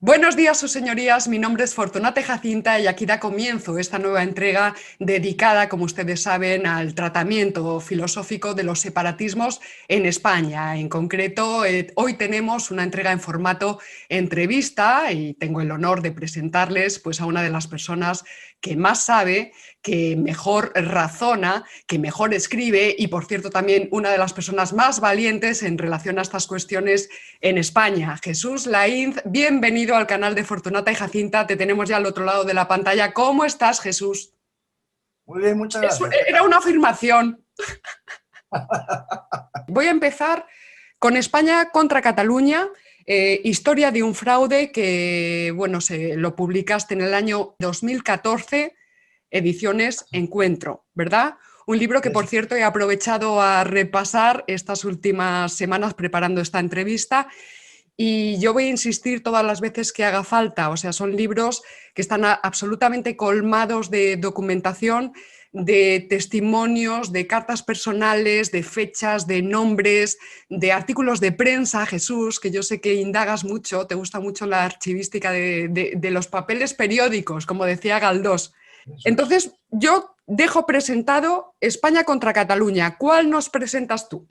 Buenos días, sus señorías. Mi nombre es Fortunata Jacinta y aquí da comienzo esta nueva entrega dedicada, como ustedes saben, al tratamiento filosófico de los separatismos en España. En concreto, hoy tenemos una entrega en formato entrevista y tengo el honor de presentarles pues, a una de las personas que más sabe, que mejor razona, que mejor escribe y, por cierto, también una de las personas más valientes en relación a estas cuestiones en España. Jesús Lainz, bienvenido al canal de Fortunata y Jacinta, te tenemos ya al otro lado de la pantalla. ¿Cómo estás, Jesús? Muy bien, muchas gracias. ¿Qué Era tal? una afirmación. Voy a empezar con España contra Cataluña, historia de un fraude que, bueno, lo publicaste en el año 2014, ediciones Encuentro, ¿verdad? Un libro que, por cierto, he aprovechado a repasar estas últimas semanas preparando esta entrevista. Y yo voy a insistir todas las veces que haga falta, o sea, son libros que están absolutamente colmados de documentación, de testimonios, de cartas personales, de fechas, de nombres, de artículos de prensa, Jesús, que yo sé que indagas mucho, te gusta mucho la archivística de los papeles periódicos, como decía Galdós. Eso es. Entonces, yo dejo presentado España contra Cataluña. ¿Cuál nos presentas tú?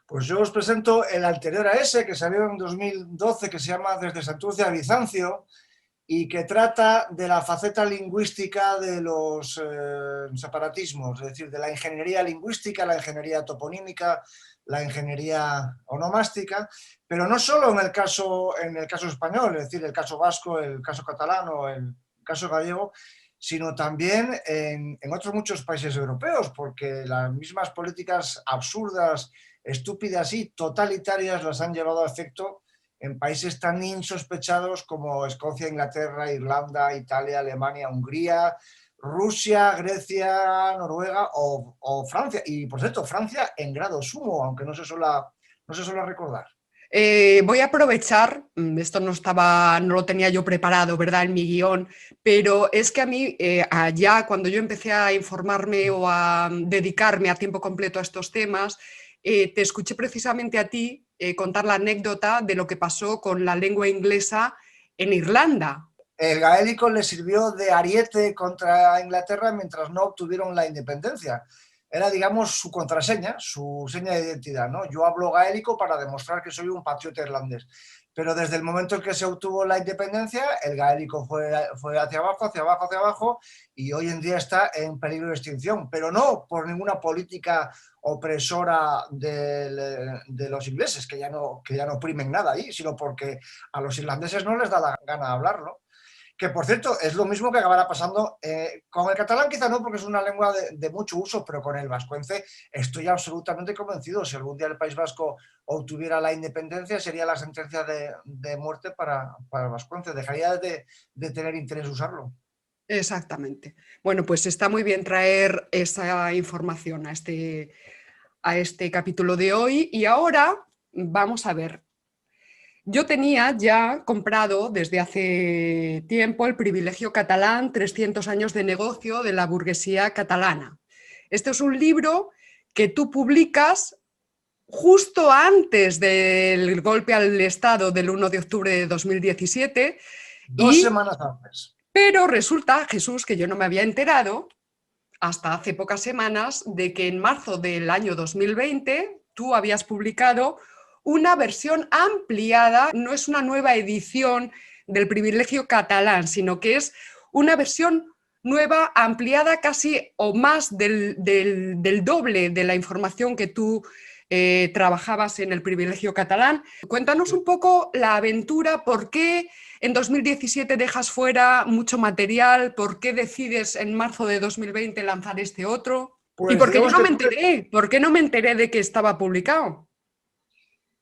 Pues yo os presento el anterior a ese, que salió en 2012, que se llama Desde Santurce a Bizancio, y que trata de la faceta lingüística de los separatismos, es decir, de la ingeniería lingüística, la ingeniería toponímica, la ingeniería onomástica, pero no solo en el caso español, es decir, el caso vasco, el caso catalán o el caso gallego, sino también en otros muchos países europeos, porque las mismas políticas absurdas, estúpidas y totalitarias las han llevado a efecto en países tan insospechados como Escocia, Inglaterra, Irlanda, Italia, Alemania, Hungría, Rusia, Grecia, Noruega o Francia. Y por cierto, Francia en grado sumo, aunque no se suele recordar. Voy a aprovechar, esto no lo tenía yo preparado, ¿verdad?, en mi guión, pero es que a mí, allá cuando yo empecé a informarme o a dedicarme a tiempo completo a estos temas, te escuché precisamente a ti contar la anécdota de lo que pasó con la lengua inglesa en Irlanda. El gaélico le sirvió de ariete contra Inglaterra mientras no obtuvieron la independencia. Era, digamos, su contraseña, su seña de identidad, ¿no? Yo hablo gaélico para demostrar que soy un patriota irlandés. Pero desde el momento en que se obtuvo la independencia, el gaélico fue hacia abajo, hacia abajo, hacia abajo, y hoy en día está en peligro de extinción. Pero no por ninguna política opresora de los ingleses, que ya no oprimen nada ahí, sino porque a los irlandeses no les da la gana de hablarlo. Que por cierto es lo mismo que acabará pasando con el catalán, quizá no, porque es una lengua de mucho uso, pero con el vascuence estoy absolutamente convencido. Si algún día el País Vasco obtuviera la independencia, sería la sentencia de muerte para el vascuence. Dejaría de tener interés usarlo. Exactamente. Bueno, pues está muy bien traer esa información a este capítulo de hoy y ahora vamos a ver. Yo tenía ya comprado desde hace tiempo el Privilegio Catalán, 300 años de negocio de la burguesía catalana. Este es un libro que tú publicas justo antes del golpe al Estado del 1 de octubre de 2017 Dos y, semanas antes. pero resulta, Jesús, que yo no me había enterado hasta hace pocas semanas de que en marzo del año 2020 tú habías publicado una versión ampliada, no es una nueva edición del Privilegio Catalán, sino que es una versión nueva, ampliada casi o más del doble de la información que tú trabajabas en el Privilegio Catalán. Cuéntanos un poco la aventura, por qué en 2017 dejas fuera mucho material, por qué decides en marzo de 2020 lanzar este otro y Pues por qué yo digamos no que me tuve, enteré, por qué no me enteré de que estaba publicado.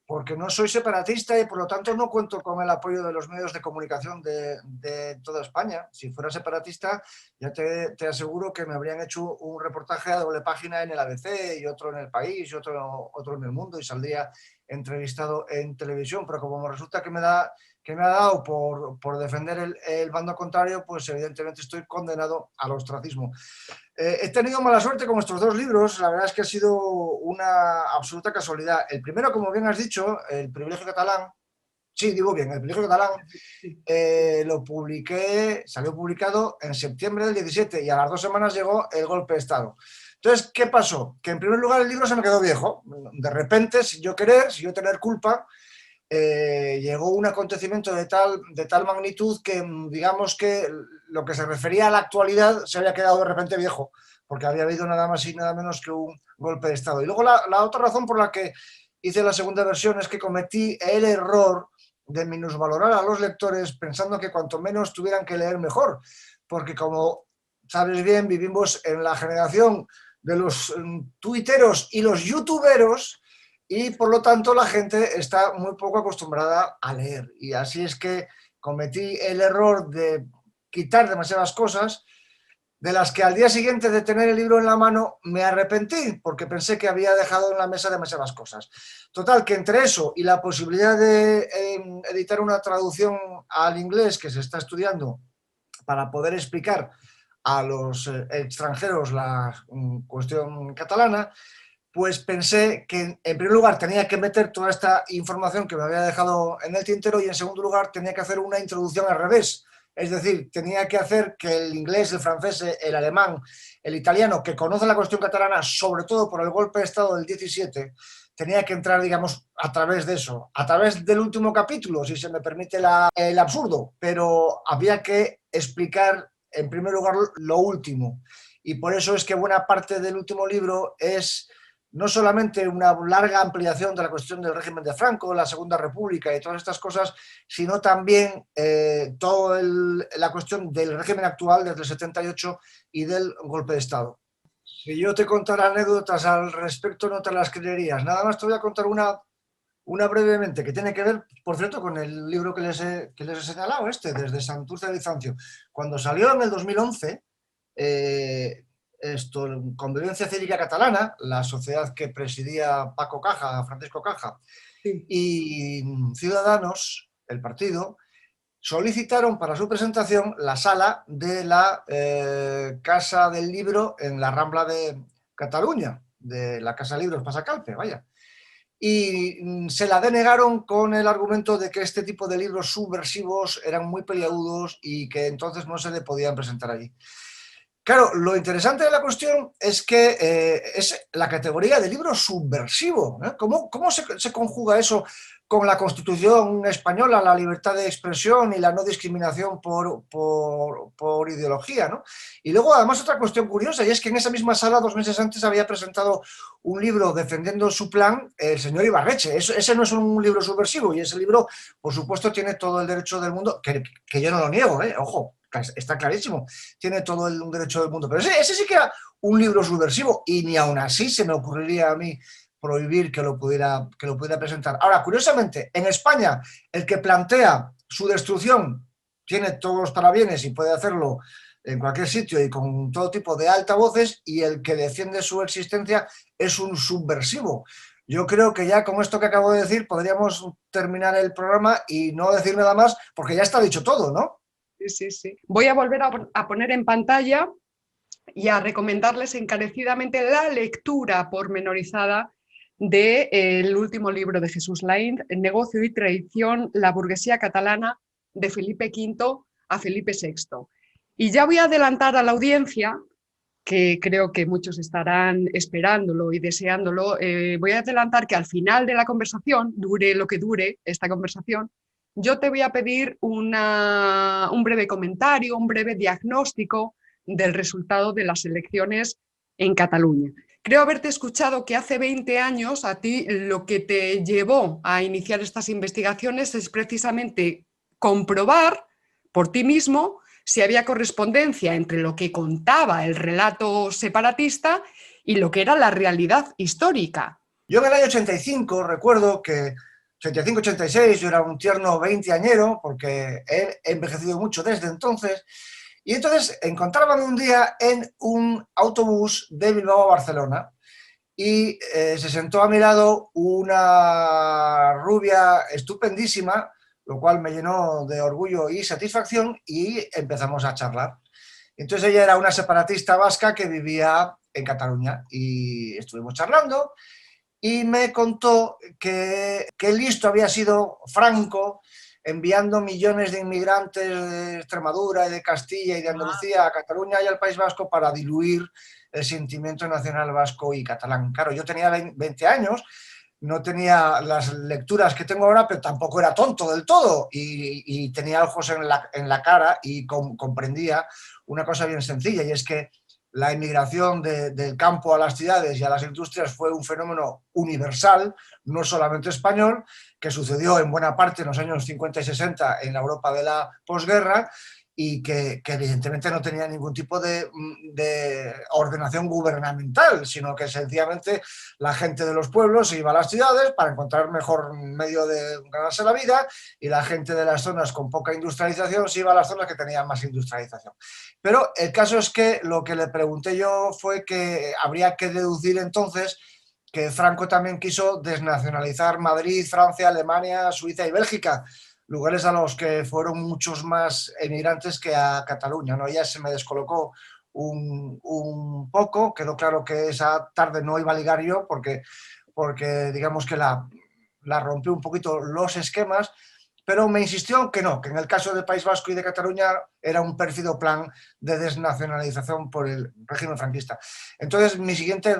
porque no soy separatista y por lo tanto no cuento con el apoyo de los medios de comunicación de toda España. Si fuera separatista, ya te aseguro que me habrían hecho un reportaje a doble página en el ABC y otro en El País y otro en El Mundo y saldría entrevistado en televisión, pero como resulta que me ha dado por defender el bando contrario, pues evidentemente estoy condenado al ostracismo. He tenido mala suerte con estos dos libros, la verdad es que ha sido una absoluta casualidad. El primero, como bien has dicho, El Privilegio Catalán, sí, digo bien, El peligro catalán, Sí. salió publicado en septiembre del 17 y a las 2 semanas llegó el golpe de Estado. Entonces, ¿qué pasó? Que en primer lugar el libro se me quedó viejo. De repente, sin yo querer, sin yo tener culpa, llegó un acontecimiento de tal magnitud que, digamos que lo que se refería a la actualidad se había quedado de repente viejo, porque había habido nada más y nada menos que un golpe de Estado. Y luego la otra razón por la que hice la segunda versión es que cometí el error de minusvalorar a los lectores pensando que cuanto menos tuvieran que leer mejor, porque como sabes bien, vivimos en la generación de los tuiteros y los youtuberos, y por lo tanto la gente está muy poco acostumbrada a leer. Y así es que cometí el error de quitar demasiadas cosas de las que al día siguiente de tener el libro en la mano me arrepentí porque pensé que había dejado en la mesa demasiadas cosas. Total, que entre eso y la posibilidad de editar una traducción al inglés que se está estudiando para poder explicar a los extranjeros la cuestión catalana, pues pensé que en primer lugar tenía que meter toda esta información que me había dejado en el tintero y en segundo lugar tenía que hacer una introducción al revés. Es decir, tenía que hacer que el inglés, el francés, el alemán, el italiano, que conoce la cuestión catalana, sobre todo por el golpe de Estado del 17, tenía que entrar, digamos, a través de eso, a través del último capítulo, si se me permite el absurdo, pero había que explicar en primer lugar lo último. Y por eso es que buena parte del último libro es no solamente una larga ampliación de la cuestión del régimen de Franco, la Segunda República y todas estas cosas, sino también toda la cuestión del régimen actual desde el 78 y del golpe de Estado. Si yo te contara anécdotas al respecto no te las creerías. Nada más te voy a contar una brevemente, que tiene que ver, por cierto, con el libro que les he señalado, desde Santurce a Bizancio. Cuando salió en el 2011, Convivencia Cívica Catalana, la sociedad que presidía Paco Caja, Francisco Caja, Sí. y Ciudadanos, el partido, solicitaron para su presentación la sala de la Casa del Libro en la Rambla de Cataluña, de la Casa Libros Pasacalpe, vaya. Y se la denegaron con el argumento de que este tipo de libros subversivos eran muy peliagudos y que entonces no se le podían presentar allí. Claro, lo interesante de la cuestión es que es la categoría de libro subversivo. ¿Cómo se conjuga eso con la Constitución española, la libertad de expresión y la no discriminación por ideología, ¿no? Y luego, además, otra cuestión curiosa, y es que en esa misma sala, 2 meses antes, había presentado un libro defendiendo su plan el señor Ibarretxe. Ese no es un libro subversivo, y ese libro, por supuesto, tiene todo el derecho del mundo, que yo no lo niego, ojo, está clarísimo, tiene todo el derecho del mundo, pero ese sí que era un libro subversivo, y ni aún así se me ocurriría a mí prohibir que lo pudiera presentar. Ahora, curiosamente, en España, el que plantea su destrucción tiene todos los parabienes y puede hacerlo en cualquier sitio y con todo tipo de altavoces, y el que defiende su existencia es un subversivo. Yo creo que ya con esto que acabo de decir podríamos terminar el programa y no decir nada más, porque ya está dicho todo, ¿no? Sí, sí, sí. Voy a volver a poner en pantalla y a recomendarles encarecidamente la lectura pormenorizada del último libro de Jesús Lainz, Negocio y traición, la burguesía catalana, de Felipe V a Felipe VI. Y ya voy a adelantar a la audiencia, que creo que muchos estarán esperándolo y deseándolo, voy a adelantar que al final de la conversación, dure lo que dure esta conversación, yo te voy a pedir un breve comentario, un breve diagnóstico del resultado de las elecciones en Cataluña. Creo haberte escuchado que hace 20 años a ti lo que te llevó a iniciar estas investigaciones es precisamente comprobar por ti mismo si había correspondencia entre lo que contaba el relato separatista y lo que era la realidad histórica. Yo en el año 85 recuerdo que 85-86 yo era un tierno veinteañero, porque he envejecido mucho desde entonces, y entonces encontrábame un día en un autobús de Bilbao a Barcelona y se sentó a mi lado una rubia estupendísima, lo cual me llenó de orgullo y satisfacción, y empezamos a charlar. Entonces ella era una separatista vasca que vivía en Cataluña y estuvimos charlando y me contó que listo había sido Franco enviando millones de inmigrantes de Extremadura y de Castilla y de Andalucía a Cataluña y al País Vasco para diluir el sentimiento nacional vasco y catalán. Claro, yo tenía 20 años, no tenía las lecturas que tengo ahora, pero tampoco era tonto del todo y tenía ojos en la cara y comprendía una cosa bien sencilla, y es que la inmigración del campo a las ciudades y a las industrias fue un fenómeno universal, no solamente español, que sucedió en buena parte en los años 50 y 60 en la Europa de la posguerra, y que evidentemente no tenía ningún tipo de ordenación gubernamental, sino que sencillamente la gente de los pueblos se iba a las ciudades para encontrar mejor medio de ganarse la vida, y la gente de las zonas con poca industrialización se iba a las zonas que tenían más industrialización. Pero el caso es que lo que le pregunté yo fue que habría que deducir entonces que Franco también quiso desnacionalizar Madrid, Francia, Alemania, Suiza y Bélgica, lugares a los que fueron muchos más emigrantes que a Cataluña, ¿no? Ya se me descolocó un poco, quedó claro que esa tarde no iba a ligar yo porque digamos que la rompió un poquito los esquemas, pero me insistió que no, que en el caso del País Vasco y de Cataluña era un pérfido plan de desnacionalización por el régimen franquista. Entonces mi siguiente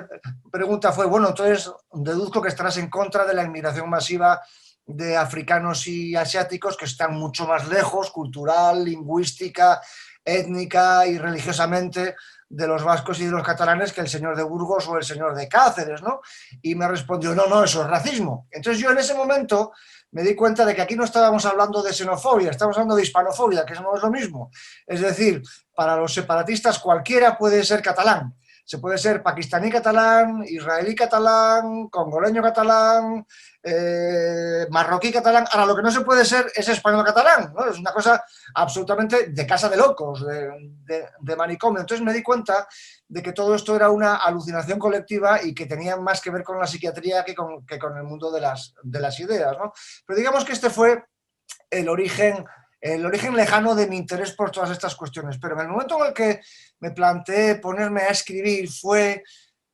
pregunta fue, bueno, entonces deduzco que estarás en contra de la inmigración masiva de africanos y asiáticos que están mucho más lejos, cultural, lingüística, étnica y religiosamente, de los vascos y de los catalanes, que el señor de Burgos o el señor de Cáceres, ¿no? Y me respondió, no, eso es racismo. Entonces yo en ese momento me di cuenta de que aquí no estábamos hablando de xenofobia, estamos hablando de hispanofobia, que no es lo mismo. Es decir, para los separatistas cualquiera puede ser catalán. Se puede ser pakistaní catalán, israelí catalán, congoleño catalán, marroquí catalán. Ahora, lo que no se puede ser es español catalán, ¿no? Es una cosa absolutamente de casa de locos, de manicomio. Entonces me di cuenta de que todo esto era una alucinación colectiva y que tenía más que ver con la psiquiatría que con el mundo de las ideas, ¿no? Pero digamos que este fue el origen lejano de mi interés por todas estas cuestiones. Pero en el momento en el que me planteé ponerme a escribir fue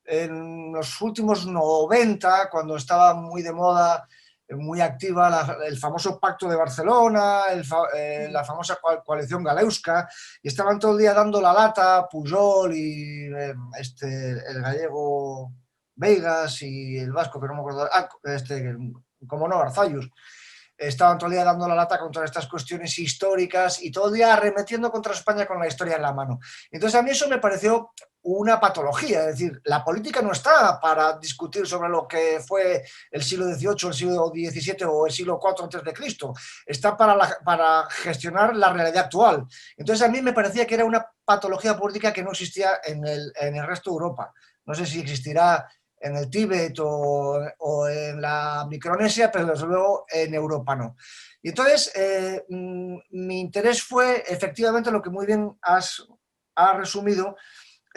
en los últimos 90, cuando estaba muy de moda, muy activa el famoso Pacto de Barcelona, la famosa coalición Galeusca, y estaban todo el día dando la lata Pujol y el gallego Veigas y el vasco, que no me acuerdo, como no, Arzayus. Estaban todo el día dando la lata contra estas cuestiones históricas y todo el día arremetiendo contra España con la historia en la mano. Entonces a mí eso me pareció una patología, es decir, la política no está para discutir sobre lo que fue el siglo XVIII, el siglo XVII o el siglo IV antes de Cristo, está para gestionar la realidad actual. Entonces a mí me parecía que era una patología política que no existía en el resto de Europa. No sé si existirá en el Tíbet o en la Micronesia, pero desde luego en Europa no. Y entonces mi interés fue efectivamente lo que muy bien has resumido,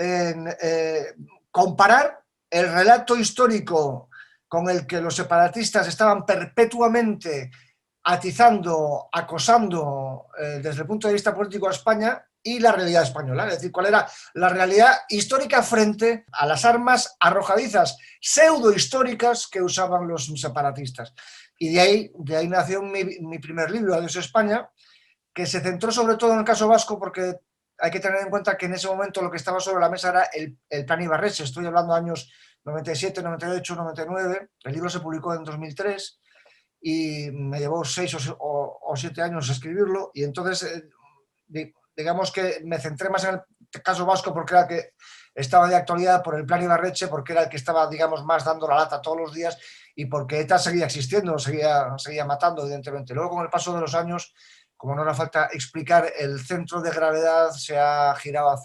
en comparar el relato histórico con el que los separatistas estaban perpetuamente atizando, acosando desde el punto de vista político a España, y la realidad española, es decir, cuál era la realidad histórica frente a las armas arrojadizas pseudo-históricas que usaban los separatistas. Y de ahí nació mi primer libro, Adiós España, que se centró sobre todo en el caso vasco, porque hay que tener en cuenta que en ese momento lo que estaba sobre la mesa era el plan Ibarretxe. Estoy hablando de años 97, 98, 99. El libro se publicó en 2003 y me llevó 6 o 7 años escribirlo, y entonces digamos que me centré más en el caso vasco porque era el que estaba de actualidad, por el plan Ibarretxe, porque era el que estaba, digamos, más dando la lata todos los días, y porque ETA seguía existiendo, seguía matando, evidentemente. Luego, con el paso de los años, como no hará falta explicar, el centro de gravedad se ha girado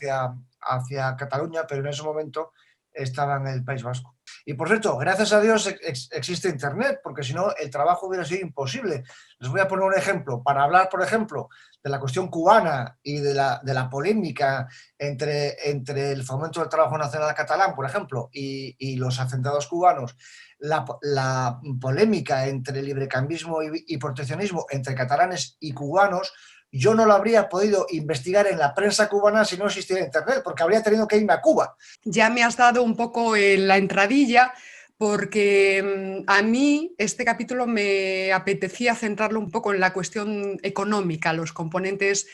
hacia Cataluña, pero en ese momento estaba en el País Vasco. Y por cierto, gracias a Dios existe Internet, porque si no el trabajo hubiera sido imposible. Les voy a poner un ejemplo. Para hablar, por ejemplo, de la cuestión cubana y de la polémica entre el Fomento del Trabajo Nacional catalán, por ejemplo, y los hacendados cubanos, la polémica entre librecambismo y proteccionismo entre catalanes y cubanos, yo no lo habría podido investigar en la prensa cubana si no existiera Internet, porque habría tenido que irme a Cuba. Ya me has dado un poco la entradilla, porque a mí este capítulo me apetecía centrarlo un poco en la cuestión económica, los componentes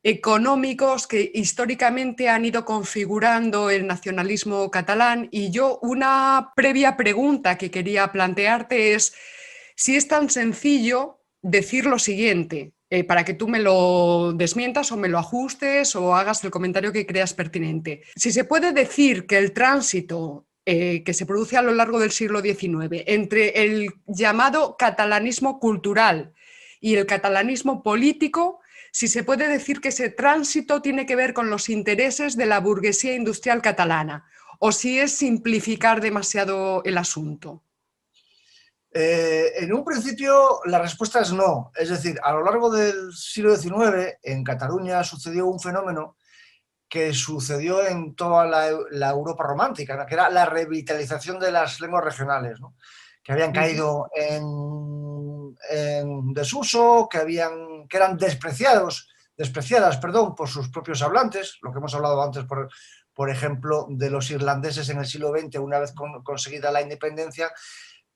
económicos que históricamente han ido configurando el nacionalismo catalán. Y yo una previa pregunta que quería plantearte es si es tan sencillo decir lo siguiente, para que tú me lo desmientas o me lo ajustes o hagas el comentario que creas pertinente. Si se puede decir que el tránsito que se produce a lo largo del siglo XIX entre el llamado catalanismo cultural y el catalanismo político, si se puede decir que ese tránsito tiene que ver con los intereses de la burguesía industrial catalana, o si es simplificar demasiado el asunto. En un principio la respuesta es no. Es decir, a lo largo del siglo XIX en Cataluña sucedió un fenómeno que sucedió en toda la Europa romántica, ¿no? Que era la revitalización de las lenguas regionales, ¿no? Que habían caído en desuso, que eran despreciadas, por sus propios hablantes, lo que hemos hablado antes, por ejemplo, de los irlandeses en el siglo XX, una vez conseguida la independencia.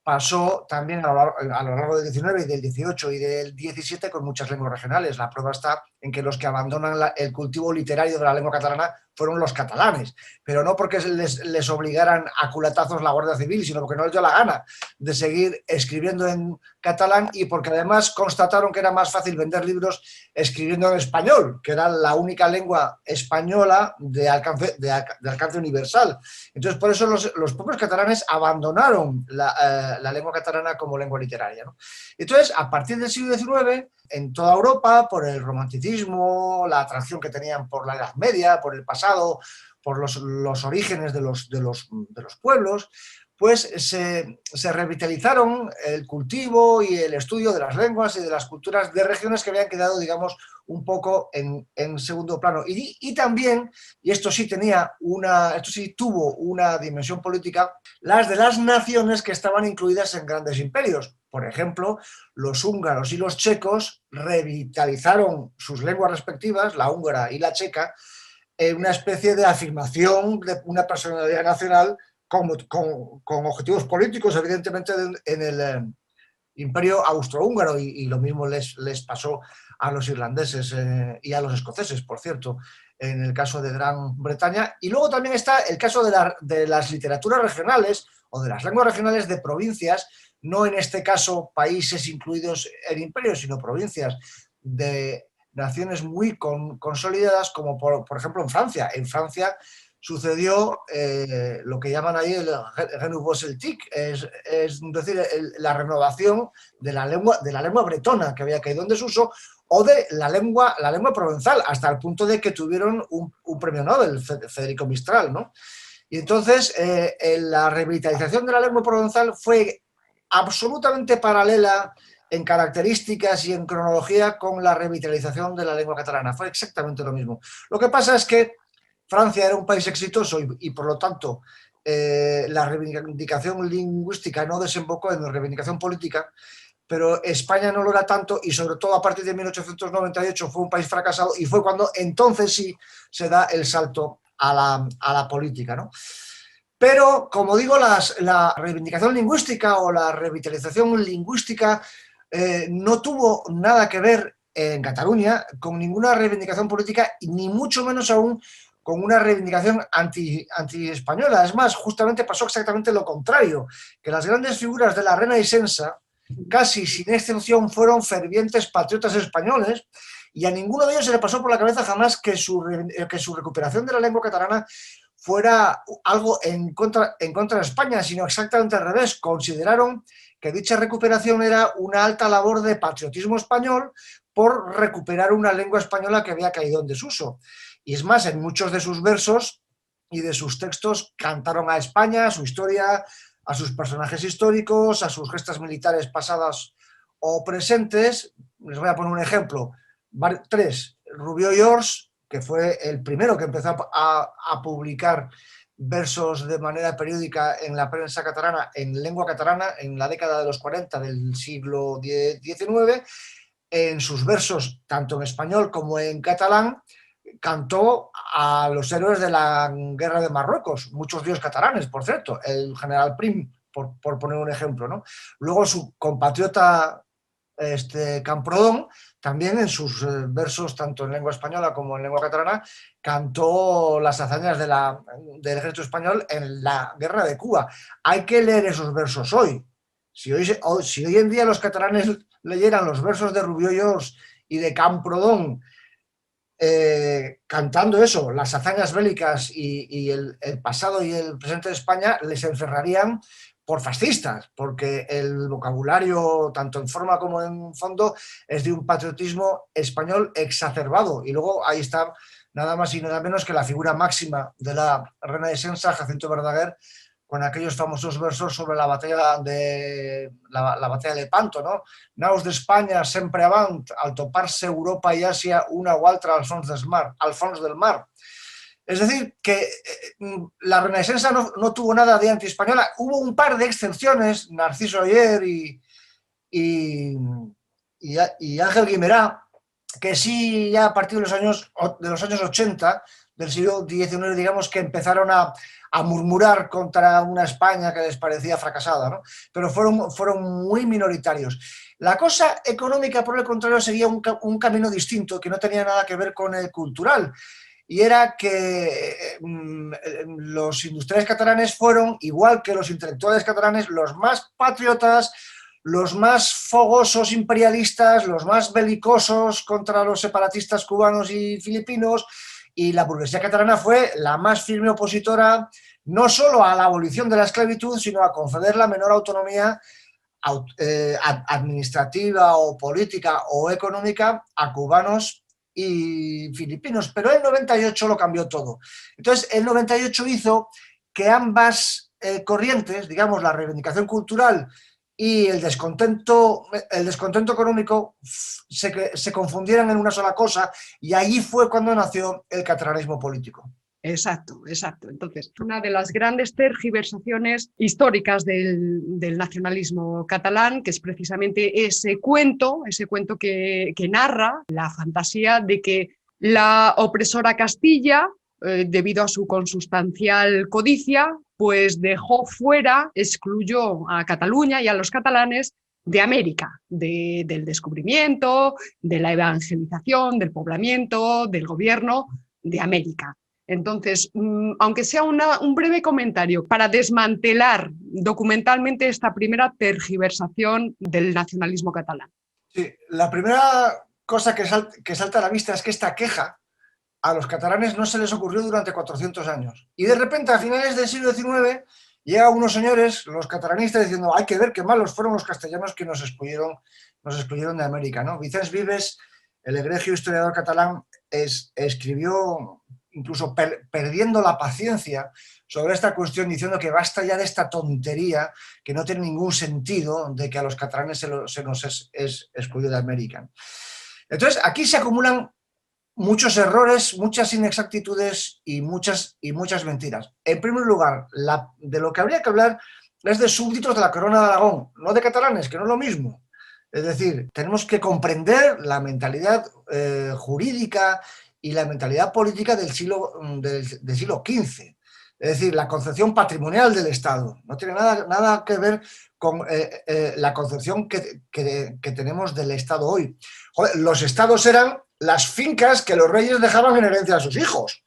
Pasó también a lo largo del XIX y del XVIII y del XVII con muchas lenguas regionales. La prueba está en que los que abandonan el cultivo literario de la lengua catalana fueron los catalanes, pero no porque les obligaran a culatazos la Guardia Civil, sino porque no les dio la gana de seguir escribiendo en catalán y porque además constataron que era más fácil vender libros escribiendo en español, que era la única lengua española de alcance universal. Entonces, por eso los propios catalanes abandonaron la lengua catalana como lengua literaria, ¿no? Entonces, a partir del siglo XIX, en toda Europa, por el romanticismo, la atracción que tenían por la Edad Media, por el pasado, por los orígenes de los pueblos, pues se revitalizaron el cultivo y el estudio de las lenguas y de las culturas de regiones que habían quedado, digamos, un poco en segundo plano. Y también, y esto sí tuvo una dimensión política, las de las naciones que estaban incluidas en grandes imperios. Por ejemplo, los húngaros y los checos revitalizaron sus lenguas respectivas, la húngara y la checa, en una especie de afirmación de una personalidad nacional con objetivos políticos, evidentemente, en el imperio austrohúngaro, y lo mismo les pasó a los irlandeses y a los escoceses, por cierto, en el caso de Gran Bretaña. Y luego también está el caso de las literaturas regionales o de las lenguas regionales de provincias, no en este caso países incluidos en imperios, sino provincias de naciones muy consolidadas, como por ejemplo en Francia. En Francia sucedió lo que llaman ahí el renouveau celtique, es decir, la renovación de la lengua bretona, que había caído en desuso, o de la lengua provenzal, hasta el punto de que tuvieron un premio Nobel, Federico Mistral, ¿no? Y entonces la revitalización de la lengua provenzal fue absolutamente paralela en características y en cronología con la revitalización de la lengua catalana. Fue exactamente lo mismo. Lo que pasa es que Francia era un país exitoso y por lo tanto la reivindicación lingüística no desembocó en la reivindicación política, pero España no lo era tanto, y sobre todo a partir de 1898 fue un país fracasado, y fue cuando entonces sí se da el salto a la política, ¿no? Pero, como digo, la reivindicación lingüística o la revitalización lingüística no tuvo nada que ver en Cataluña con ninguna reivindicación política, ni mucho menos aún con una reivindicación anti-española. Es más, justamente pasó exactamente lo contrario, que las grandes figuras de la Renaixença, casi sin excepción, fueron fervientes patriotas españoles, y a ninguno de ellos se le pasó por la cabeza jamás que su recuperación de la lengua catalana fuera algo en contra de España, sino exactamente al revés. Consideraron que dicha recuperación era una alta labor de patriotismo español por recuperar una lengua española que había caído en desuso. Y es más, en muchos de sus versos y de sus textos cantaron a España, a su historia, a sus personajes históricos, a sus gestas militares pasadas o presentes. Les voy a poner un ejemplo. 3. Rubió i Ors, que fue el primero que empezó a publicar versos de manera periódica en la prensa catalana, en lengua catalana, en la década de los 40 del siglo XIX. En sus versos, tanto en español como en catalán, cantó a los héroes de la guerra de Marruecos, muchos de ellos catalanes, por cierto. El general Prim, por poner un ejemplo, ¿no? Luego su compatriota Camprodón, también en sus versos, tanto en lengua española como en lengua catalana, cantó las hazañas del ejército español en la guerra de Cuba. Hay que leer esos versos hoy. Si hoy en día los catalanes leyeran los versos de Rubió-Llors y de Camprodón, cantando eso, las hazañas bélicas y el pasado y el presente de España, les encerrarían por fascistas, porque el vocabulario, tanto en forma como en fondo, es de un patriotismo español exacerbado. Y luego ahí está nada más y nada menos que la figura máxima de la Renaixença, Jacinto Verdaguer, con aquellos famosos versos sobre la batalla de Lepanto, ¿no? Naus d'Espanya sempre avant, al toparse Europa y Asia una o altra al fons del mar. Es decir, que la Renaixença no tuvo nada de anti-española. Hubo un par de excepciones, Narciso Oller y Ángel Guimerá, que sí, ya a partir de los años 80 del siglo XIX, digamos, que empezaron a murmurar contra una España que les parecía fracasada, ¿no? Pero fueron muy minoritarios. La cosa económica, por el contrario, seguía un camino distinto, que no tenía nada que ver con el cultural, y era que los industriales catalanes fueron, igual que los intelectuales catalanes, los más patriotas, los más fogosos imperialistas, los más belicosos contra los separatistas cubanos y filipinos, y la burguesía catalana fue la más firme opositora no solo a la abolición de la esclavitud, sino a conceder la menor autonomía administrativa o política o económica a cubanos y filipinos. Pero el 98 lo cambió todo. Entonces, el 98 hizo que ambas corrientes, digamos, la reivindicación cultural y el descontento económico se confundieran en una sola cosa, y allí fue cuando nació el catalanismo político. Exacto, exacto. Entonces, una de las grandes tergiversaciones históricas del nacionalismo catalán, que es precisamente ese cuento que narra la fantasía de que la opresora Castilla, debido a su consustancial codicia, pues dejó fuera, excluyó a Cataluña y a los catalanes de América, del descubrimiento, de la evangelización, del poblamiento, del gobierno de América. Entonces, aunque sea un breve comentario para desmantelar documentalmente esta primera tergiversación del nacionalismo catalán. Sí, la primera cosa que salta a la vista es que esta queja a los catalanes no se les ocurrió durante 400 años. Y de repente, a finales del siglo XIX, llegan unos señores, los catalanistas, diciendo hay que ver qué malos fueron los castellanos que nos excluyeron de América, ¿no? Vicens Vives, el egregio historiador catalán, escribió, incluso perdiendo la paciencia, sobre esta cuestión, diciendo que basta ya de esta tontería, que no tiene ningún sentido de que a los catalanes se nos excluye de América. Entonces, aquí se acumulan muchos errores, muchas inexactitudes y muchas mentiras. En primer lugar, de lo que habría que hablar es de súbditos de la Corona de Aragón, no de catalanes, que no es lo mismo. Es decir, tenemos que comprender la mentalidad jurídica y la mentalidad política del siglo XV. Es decir, la concepción patrimonial del Estado. No tiene nada que ver con la concepción que tenemos del Estado hoy. Joder, los estados eran las fincas que los reyes dejaban en herencia a sus hijos.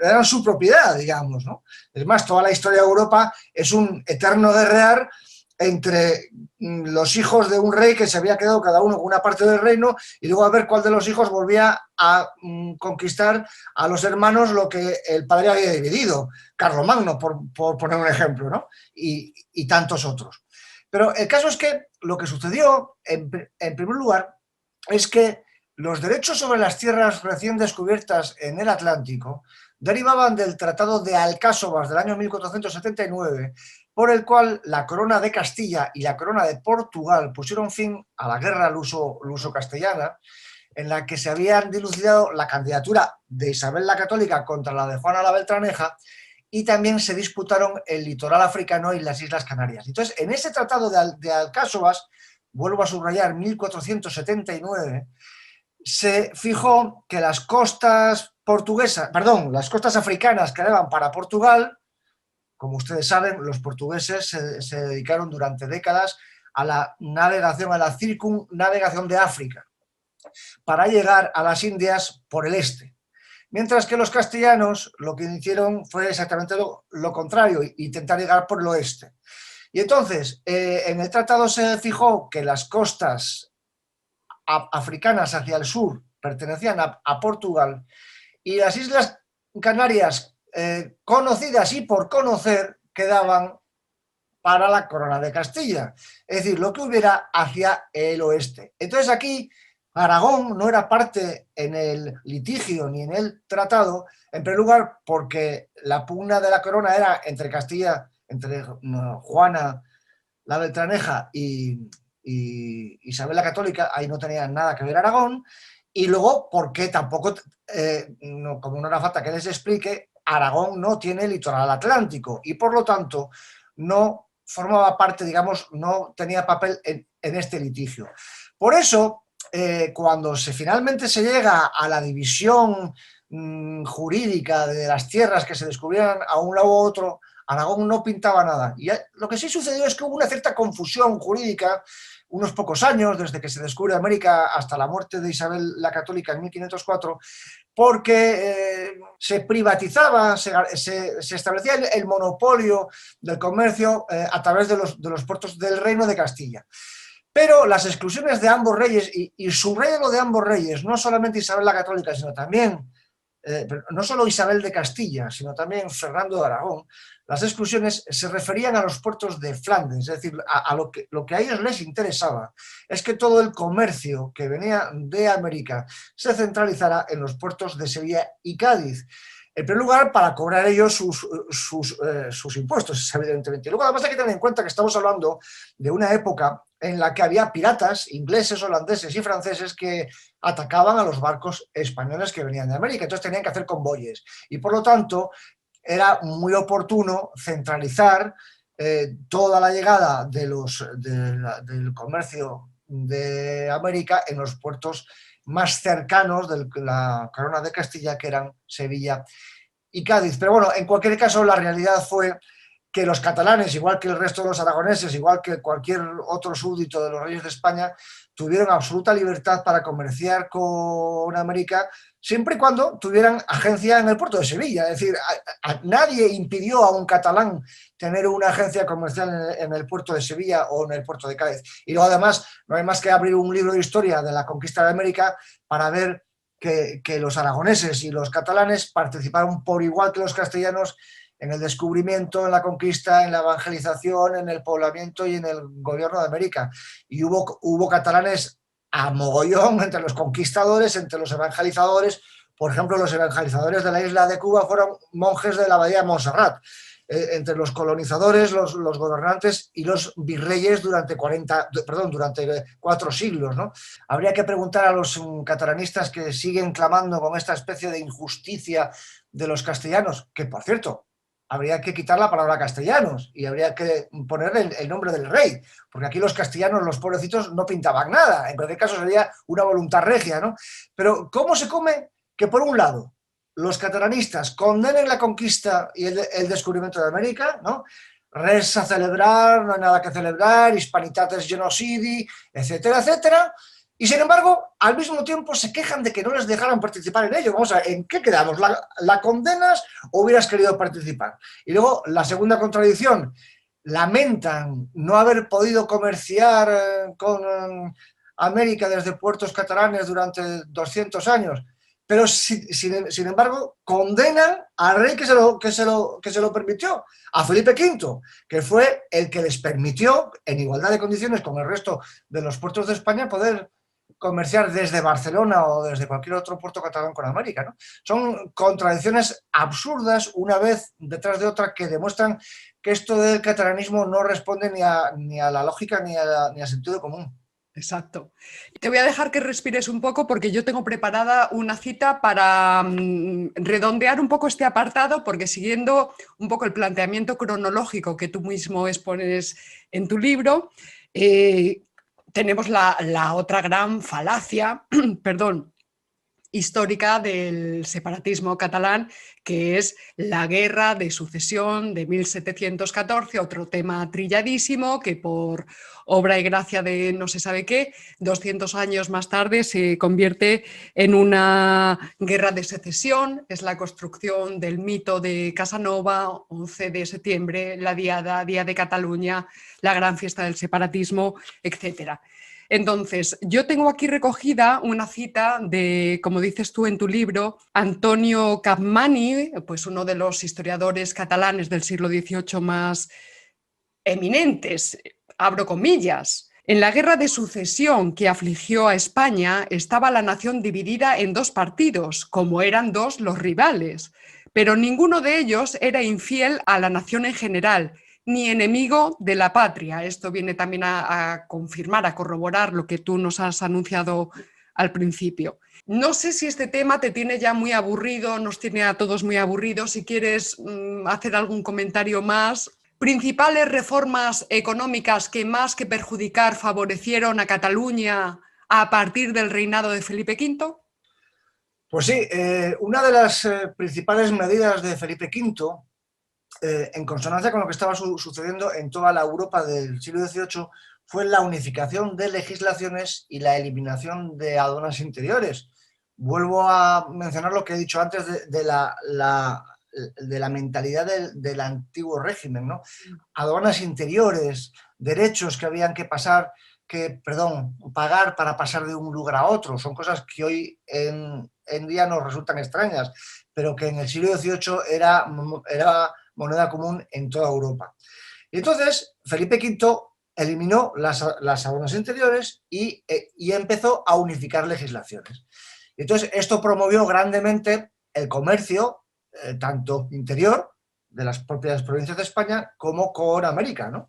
Eran su propiedad, digamos, ¿no? Es más, toda la historia de Europa es un eterno guerrear entre los hijos de un rey que se había quedado cada uno con una parte del reino, y luego a ver cuál de los hijos volvía a conquistar a los hermanos lo que el padre había dividido. Carlomagno, por poner un ejemplo, ¿no? Y tantos otros. Pero el caso es que lo que sucedió, en primer lugar, es que los derechos sobre las tierras recién descubiertas en el Atlántico derivaban del Tratado de Alcáçovas del año 1479, por el cual la corona de Castilla y la corona de Portugal pusieron fin a la guerra luso-castellana, en la que se habían dilucidado la candidatura de Isabel la Católica contra la de Juana la Beltraneja, y también se disputaron el litoral africano y las Islas Canarias. Entonces, en ese tratado de Alcáçovas, vuelvo a subrayar, 1479, se fijó que las costas africanas quedaban para Portugal, como ustedes saben, los portugueses se dedicaron durante décadas a la navegación, a la circunnavegación de África, para llegar a las Indias por el este. Mientras que los castellanos lo que hicieron fue exactamente lo contrario, intentar llegar por el oeste. Y entonces, en el tratado se fijó que las costas africanas hacia el sur pertenecían a Portugal, y las Islas Canarias, conocidas y por conocer, quedaban para la corona de Castilla, es decir, lo que hubiera hacia el oeste. Entonces aquí Aragón no era parte en el litigio ni en el tratado, en primer lugar porque la pugna de la corona era entre Castilla, entre Juana la Beltraneja y Isabel la Católica, ahí no tenía nada que ver Aragón, y luego porque tampoco, como no era falta que les explique, Aragón no tiene litoral atlántico y por lo tanto no formaba parte, digamos, no tenía papel en este litigio. Por eso, cuando finalmente se llega a la división jurídica de las tierras que se descubrieran a un lado u otro, Aragón no pintaba nada. Y lo que sí sucedió es que hubo una cierta confusión jurídica unos pocos años, desde que se descubre América hasta la muerte de Isabel la Católica en 1504, porque se privatizaba, se establecía el monopolio del comercio a través de los puertos del Reino de Castilla. Pero las exclusiones de ambos reyes, y subrayo lo de ambos reyes, no solamente Isabel la Católica, sino también, no solo Isabel de Castilla, sino también Fernando de Aragón, las exclusiones se referían a los puertos de Flandes, es decir, a lo que a ellos les interesaba es que todo el comercio que venía de América se centralizara en los puertos de Sevilla y Cádiz. En primer lugar, para cobrar ellos sus impuestos, evidentemente. Y luego, además, hay que tener en cuenta que estamos hablando de una época en la que había piratas ingleses, holandeses y franceses que atacaban a los barcos españoles que venían de América. Entonces tenían que hacer convoyes. Y por lo tanto, era muy oportuno centralizar toda la llegada del comercio de América en los puertos más cercanos de la corona de Castilla, que eran Sevilla y Cádiz. Pero bueno, en cualquier caso, la realidad fue que los catalanes, igual que el resto de los aragoneses, igual que cualquier otro súbdito de los reyes de España, tuvieron absoluta libertad para comerciar con América, siempre y cuando tuvieran agencia en el puerto de Sevilla. Es decir, nadie impidió a un catalán tener una agencia comercial en el puerto de Sevilla o en el puerto de Cádiz. Y luego, además, no hay más que abrir un libro de historia de la conquista de América para ver que los aragoneses y los catalanes participaron por igual que los castellanos en el descubrimiento, en la conquista, en la evangelización, en el poblamiento y en el gobierno de América. Y hubo catalanes a mogollón entre los conquistadores, entre los evangelizadores. Por ejemplo, los evangelizadores de la isla de Cuba fueron monjes de la abadía de Montserrat. Entre los colonizadores, los gobernantes y los virreyes durante 4 siglos, ¿no? Habría que preguntar a los catalanistas que siguen clamando con esta especie de injusticia de los castellanos, que por cierto, habría que quitar la palabra castellanos y habría que ponerle el nombre del rey, porque aquí los castellanos, los pobrecitos, no pintaban nada. En cualquier caso sería una voluntad regia, ¿no? Pero ¿cómo se come que, por un lado, los catalanistas condenen la conquista y el descubrimiento de América, ¿no? Res a celebrar, no hay nada que celebrar, hispanitates genocidi, etcétera, etcétera, y sin embargo, al mismo tiempo se quejan de que no les dejaran participar en ello? Vamos a ver, ¿en qué quedamos? ¿La condenas o hubieras querido participar? Y luego, la segunda contradicción, lamentan no haber podido comerciar con América desde puertos catalanes durante 200 años, pero sin embargo condenan al rey que se lo permitió, a Felipe V, que fue el que les permitió, en igualdad de condiciones con el resto de los puertos de España, poder comerciar desde Barcelona o desde cualquier otro puerto catalán con América, ¿no? Son contradicciones absurdas, una vez detrás de otra, que demuestran que esto del catalanismo no responde ni a la lógica ni al sentido común. Exacto. Te voy a dejar que respires un poco porque yo tengo preparada una cita para redondear un poco este apartado, porque siguiendo un poco el planteamiento cronológico que tú mismo expones en tu libro, tenemos la otra gran falacia, perdón, histórica del separatismo catalán, que es la Guerra de Sucesión de 1714, otro tema trilladísimo que por obra y gracia de no se sabe qué, 200 años más tarde se convierte en una guerra de secesión. Es la construcción del mito de Casanova, 11 de septiembre, la Diada, Día de Cataluña, la gran fiesta del separatismo, etcétera. Entonces, yo tengo aquí recogida una cita de, como dices tú en tu libro, Antonio Capmany, pues uno de los historiadores catalanes del siglo XVIII más eminentes, abro comillas. En la guerra de sucesión que afligió a España estaba la nación dividida en dos partidos, como eran dos los rivales, pero ninguno de ellos era infiel a la nación en general, ni enemigo de la patria. Esto viene también a confirmar, a corroborar lo que tú nos has anunciado al principio. No sé si este tema te tiene ya muy aburrido, nos tiene a todos muy aburridos. Si quieres hacer algún comentario más. Principales reformas económicas que más que perjudicar favorecieron a Cataluña a partir del reinado de Felipe V. Pues sí, una de las principales medidas de Felipe V, en consonancia con lo que estaba sucediendo en toda la Europa del siglo XVIII, fue la unificación de legislaciones y la eliminación de aduanas interiores. Vuelvo a mencionar lo que he dicho antes de la mentalidad del antiguo régimen, ¿no? Aduanas interiores, derechos que habían que pagar para pasar de un lugar a otro. Son cosas que hoy en día nos resultan extrañas, pero que en el siglo XVIII era moneda común en toda Europa. Y entonces Felipe V eliminó las aduanas interiores y empezó a unificar legislaciones. Y entonces esto promovió grandemente el comercio, tanto interior de las propias provincias de España como con América, ¿no?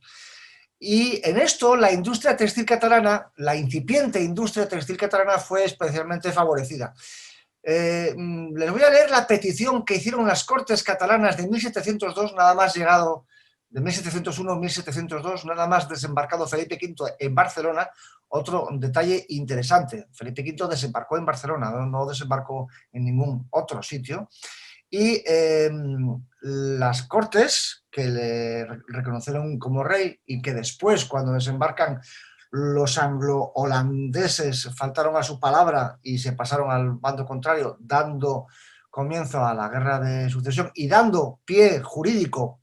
Y en esto la industria textil catalana, la incipiente industria textil catalana, fue especialmente favorecida. Les voy a leer la petición que hicieron las Cortes catalanas de 1702, nada más llegado, de 1701-1702, nada más desembarcado Felipe V en Barcelona. Otro detalle interesante, Felipe V desembarcó en Barcelona, no desembarcó en ningún otro sitio. Y las Cortes, que le reconocieron como rey y que después, cuando desembarcan los anglo-holandeses, faltaron a su palabra y se pasaron al bando contrario, dando comienzo a la guerra de sucesión y dando pie jurídico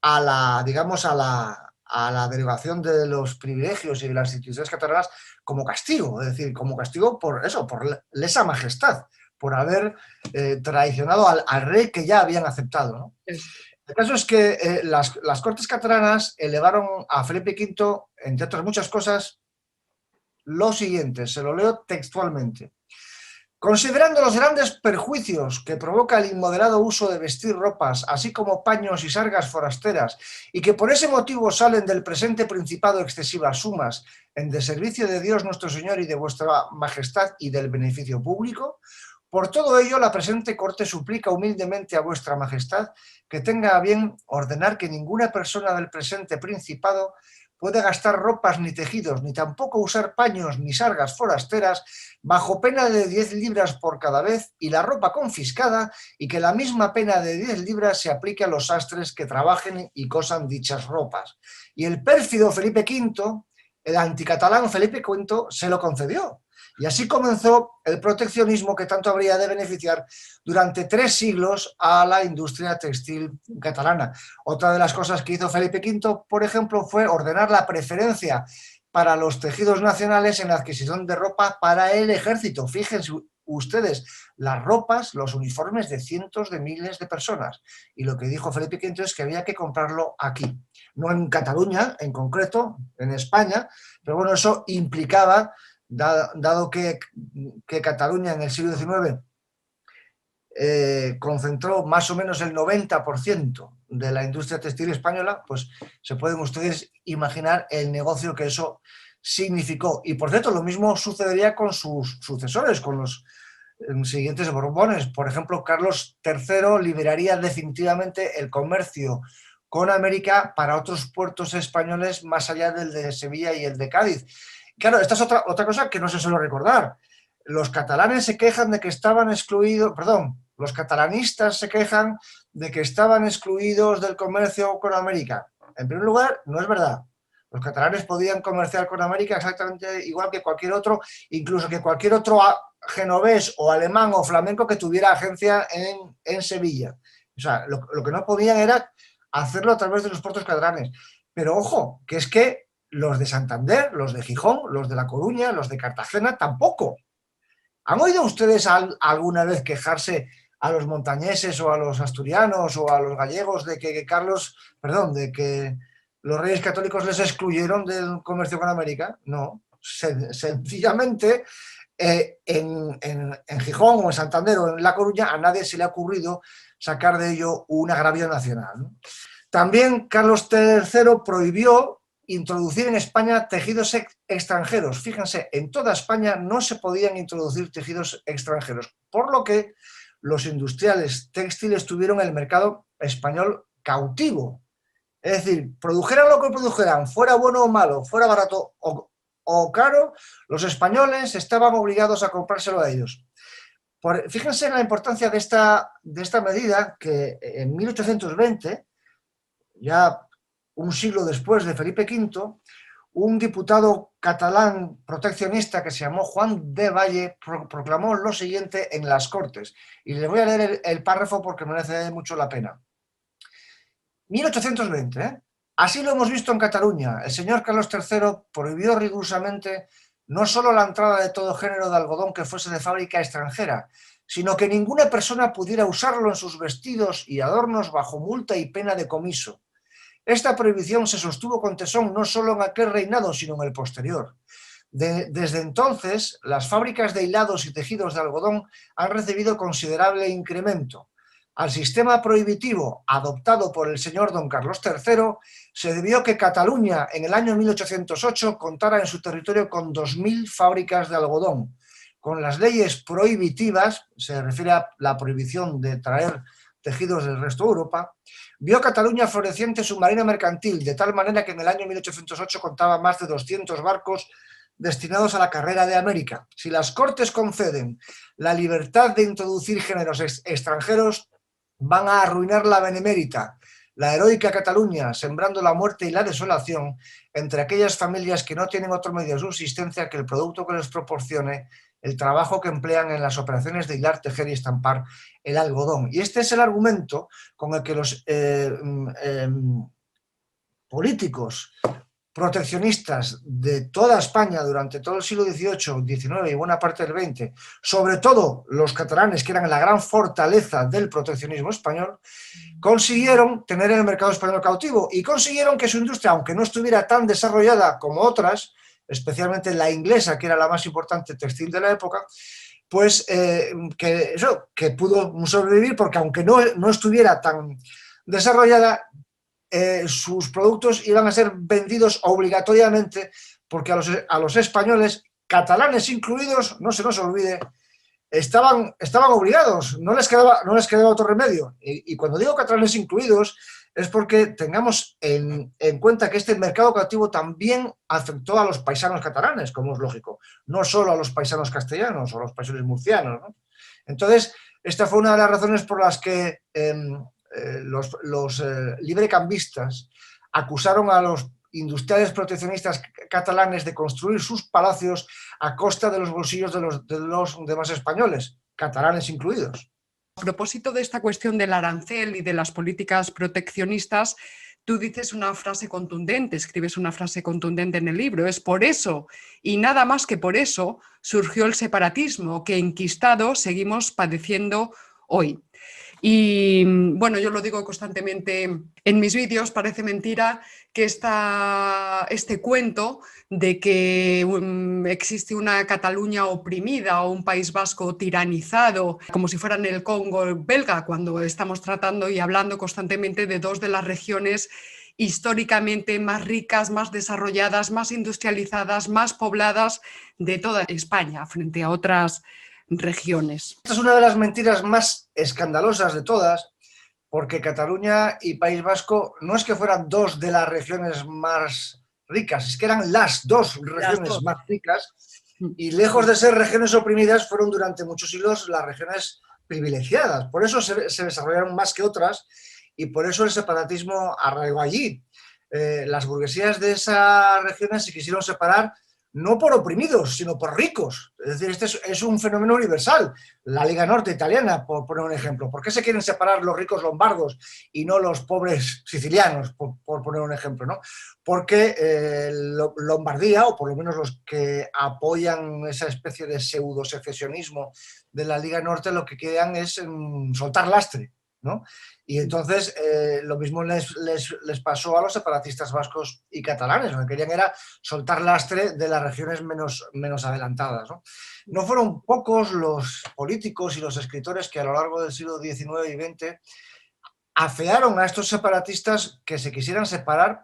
a la, digamos, a la derogación de los privilegios y de las instituciones catalanas como castigo, es decir, como castigo por eso, por lesa majestad, por haber traicionado al rey que ya habían aceptado, ¿no? El caso es que las Cortes catalanas elevaron a Felipe V, entre otras muchas cosas, lo siguiente, se lo leo textualmente. Considerando los grandes perjuicios que provoca el inmoderado uso de vestir ropas, así como paños y sargas forasteras, y que por ese motivo salen del presente principado excesivas sumas en deservicio de Dios nuestro Señor y de vuestra majestad y del beneficio público, por todo ello, la presente Corte suplica humildemente a vuestra majestad que tenga a bien ordenar que ninguna persona del presente principado puede gastar ropas ni tejidos, ni tampoco usar paños ni sargas forasteras, bajo pena de 10 libras por cada vez y la ropa confiscada, y que la misma pena de 10 libras se aplique a los sastres que trabajen y cosan dichas ropas. Y el pérfido Felipe V, el anticatalán Felipe V, se lo concedió. Y así comenzó el proteccionismo que tanto habría de beneficiar durante 3 siglos a la industria textil catalana. Otra de las cosas que hizo Felipe V, por ejemplo, fue ordenar la preferencia para los tejidos nacionales en la adquisición de ropa para el ejército. Fíjense ustedes, las ropas, los uniformes de cientos de miles de personas. Y lo que dijo Felipe V es que había que comprarlo aquí. No en Cataluña, en concreto, en España, pero bueno, eso implicaba, dado que Cataluña en el siglo XIX concentró más o menos el 90% de la industria textil española, pues se pueden ustedes imaginar el negocio que eso significó. Y por cierto, lo mismo sucedería con sus sucesores, con los siguientes Borbones. Por ejemplo, Carlos III liberaría definitivamente el comercio con América para otros puertos españoles más allá del de Sevilla y el de Cádiz. Claro, esta es otra cosa que no se suele recordar. los catalanes se quejan de que estaban excluidos, perdón, los catalanistas se quejan de que estaban excluidos del comercio con América. En primer lugar, no es verdad. Los catalanes podían comerciar con América exactamente igual que cualquier otro, incluso que cualquier otro genovés o alemán o flamenco que tuviera agencia en Sevilla. O sea, lo que no podían era hacerlo a través de los puertos catalanes. Pero ojo, que es que los de Santander, los de Gijón, los de La Coruña, los de Cartagena tampoco. ¿Han oído ustedes alguna vez quejarse a los montañeses o a los asturianos o a los gallegos de que de que los reyes católicos les excluyeron del comercio con América? No, sencillamente en Gijón o en Santander o en La Coruña a nadie se le ha ocurrido sacar de ello un agravio nacional, ¿no? También Carlos III prohibió introducir en España tejidos extranjeros. Fíjense, en toda España no se podían introducir tejidos extranjeros, por lo que los industriales textiles tuvieron el mercado español cautivo. Es decir, produjeran lo que produjeran, fuera bueno o malo, fuera barato o caro, los españoles estaban obligados a comprárselo a ellos. Fíjense en la importancia de esta medida, que en 1820, ya un siglo después de Felipe V, un diputado catalán proteccionista que se llamó Juan de Valle proclamó lo siguiente en las Cortes. Y les voy a leer el párrafo porque merece mucho la pena. 1820, ¿eh? Así lo hemos visto en Cataluña. El señor Carlos III prohibió rigurosamente no solo la entrada de todo género de algodón que fuese de fábrica extranjera, sino que ninguna persona pudiera usarlo en sus vestidos y adornos bajo multa y pena de comiso. Esta prohibición se sostuvo con tesón no solo en aquel reinado, sino en el posterior. Desde entonces, las fábricas de hilados y tejidos de algodón han recibido considerable incremento. Al sistema prohibitivo adoptado por el señor don Carlos III se debió que Cataluña en el año 1808 contara en su territorio con 2000 fábricas de algodón. Con las leyes prohibitivas, se refiere a la prohibición de traer tejidos del resto de Europa, vio Cataluña floreciente su marina mercantil, de tal manera que en el año 1808 contaba más de 200 barcos destinados a la carrera de América. Si las Cortes conceden la libertad de introducir géneros extranjeros, van a arruinar la benemérita, la heroica Cataluña, sembrando la muerte y la desolación entre aquellas familias que no tienen otro medio de subsistencia que el producto que les proporcione el trabajo que emplean en las operaciones de hilar, tejer y estampar el algodón. Y este es el argumento con el que los políticos proteccionistas de toda España durante todo el siglo XVIII, XIX y buena parte del XX, sobre todo los catalanes, que eran la gran fortaleza del proteccionismo español, consiguieron tener el mercado español cautivo y consiguieron que su industria, aunque no estuviera tan desarrollada como otras, especialmente la inglesa, que era la más importante textil de la época, pues que pudo sobrevivir porque aunque no estuviera tan desarrollada, sus productos iban a ser vendidos obligatoriamente porque a los españoles, catalanes incluidos, no se nos olvide, estaban obligados, no les quedaba otro remedio. Y cuando digo catalanes incluidos es porque tengamos en cuenta que este mercado cautivo también afectó a los paisanos catalanes, como es lógico, no solo a los paisanos castellanos o a los paisanos murcianos, ¿no? Entonces, esta fue una de las razones por las que los librecambistas acusaron a los industriales proteccionistas catalanes de construir sus palacios a costa de los bolsillos de los demás españoles, catalanes incluidos. A propósito de esta cuestión del arancel y de las políticas proteccionistas, tú dices una frase contundente, escribes una frase contundente en el libro. Es por eso, y nada más que por eso, surgió el separatismo que enquistados seguimos padeciendo hoy. Y bueno, yo lo digo constantemente en mis vídeos, parece mentira que este cuento de que existe una Cataluña oprimida o un País Vasco tiranizado, como si fueran el Congo belga, cuando estamos tratando y hablando constantemente de dos de las regiones históricamente más ricas, más desarrolladas, más industrializadas, más pobladas de toda España frente a otras regiones. Esta es una de las mentiras más escandalosas de todas, porque Cataluña y País Vasco no es que fueran dos de las regiones más ricas, es que eran las dos regiones más ricas Y lejos de ser regiones oprimidas, fueron durante muchos siglos las regiones privilegiadas. Por eso se desarrollaron más que otras y por eso el separatismo arraigó allí. Las burguesías de esas regiones se quisieron separar no por oprimidos, sino por ricos. Es decir, este es un fenómeno universal. La Liga Norte italiana, por poner un ejemplo. ¿Por qué se quieren separar los ricos lombardos y no los pobres sicilianos, por poner un ejemplo, ¿no? Porque Lombardía, o por lo menos los que apoyan esa especie de pseudo-secesionismo de la Liga Norte, lo que quieran es soltar lastre, ¿no? Y entonces lo mismo les pasó a los separatistas vascos y catalanes. Lo que querían era soltar lastre de las regiones menos adelantadas, ¿no? No fueron pocos los políticos y los escritores que a lo largo del siglo XIX y XX afearon a estos separatistas que se quisieran separar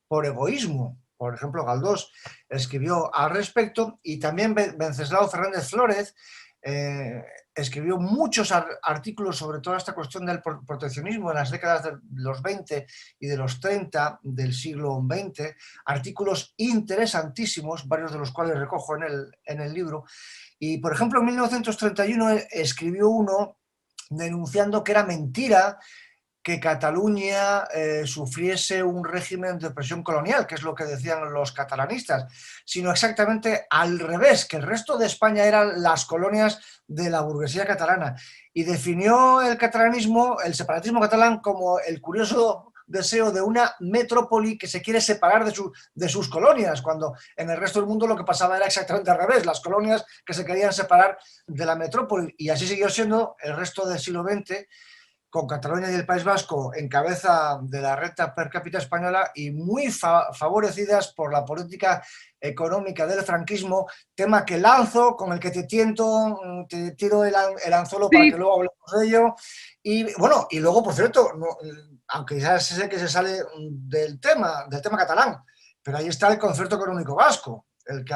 por egoísmo. Por ejemplo, Galdós escribió al respecto y también Venceslao Fernández Flórez escribió muchos artículos sobre toda esta cuestión del proteccionismo en las décadas de los 20 y de los 30 del siglo XX, artículos interesantísimos, varios de los cuales recojo en el libro. Y, por ejemplo, en 1931 escribió uno denunciando que era mentira que Cataluña sufriese un régimen de opresión colonial, que es lo que decían los catalanistas, sino exactamente al revés, que el resto de España eran las colonias de la burguesía catalana. Y definió el catalanismo, el separatismo catalán, como el curioso deseo de una metrópoli que se quiere separar de sus colonias, cuando en el resto del mundo lo que pasaba era exactamente al revés, las colonias que se querían separar de la metrópoli. Y así siguió siendo el resto del siglo XX, con Cataluña y el País Vasco en cabeza de la renta per cápita española y muy favorecidas por la política económica del franquismo, tema que lanzo, con el que te tiro el anzuelo para que luego hablemos de ello. Y bueno, y luego, por cierto, aunque ya sé que se sale del tema catalán, pero ahí está el concierto económico vasco, el que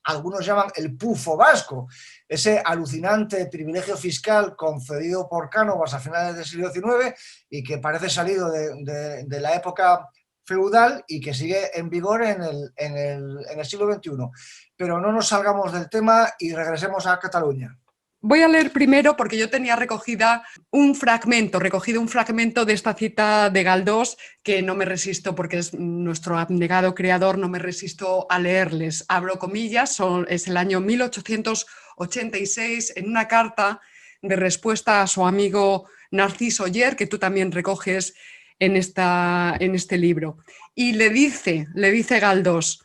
algunos llaman el pufo vasco, ese alucinante privilegio fiscal concedido por Cánovas a finales del siglo XIX y que parece salido de la época feudal y que sigue en vigor en el siglo XXI. Pero no nos salgamos del tema y regresemos a Cataluña. Voy a leer primero porque yo tenía recogido un fragmento de esta cita de Galdós que no me resisto, porque es nuestro abnegado creador, no me resisto a leerles. Abro comillas, es el año 1886, en una carta de respuesta a su amigo Narciso Oller, que tú también recoges en este libro. Y le dice Galdós: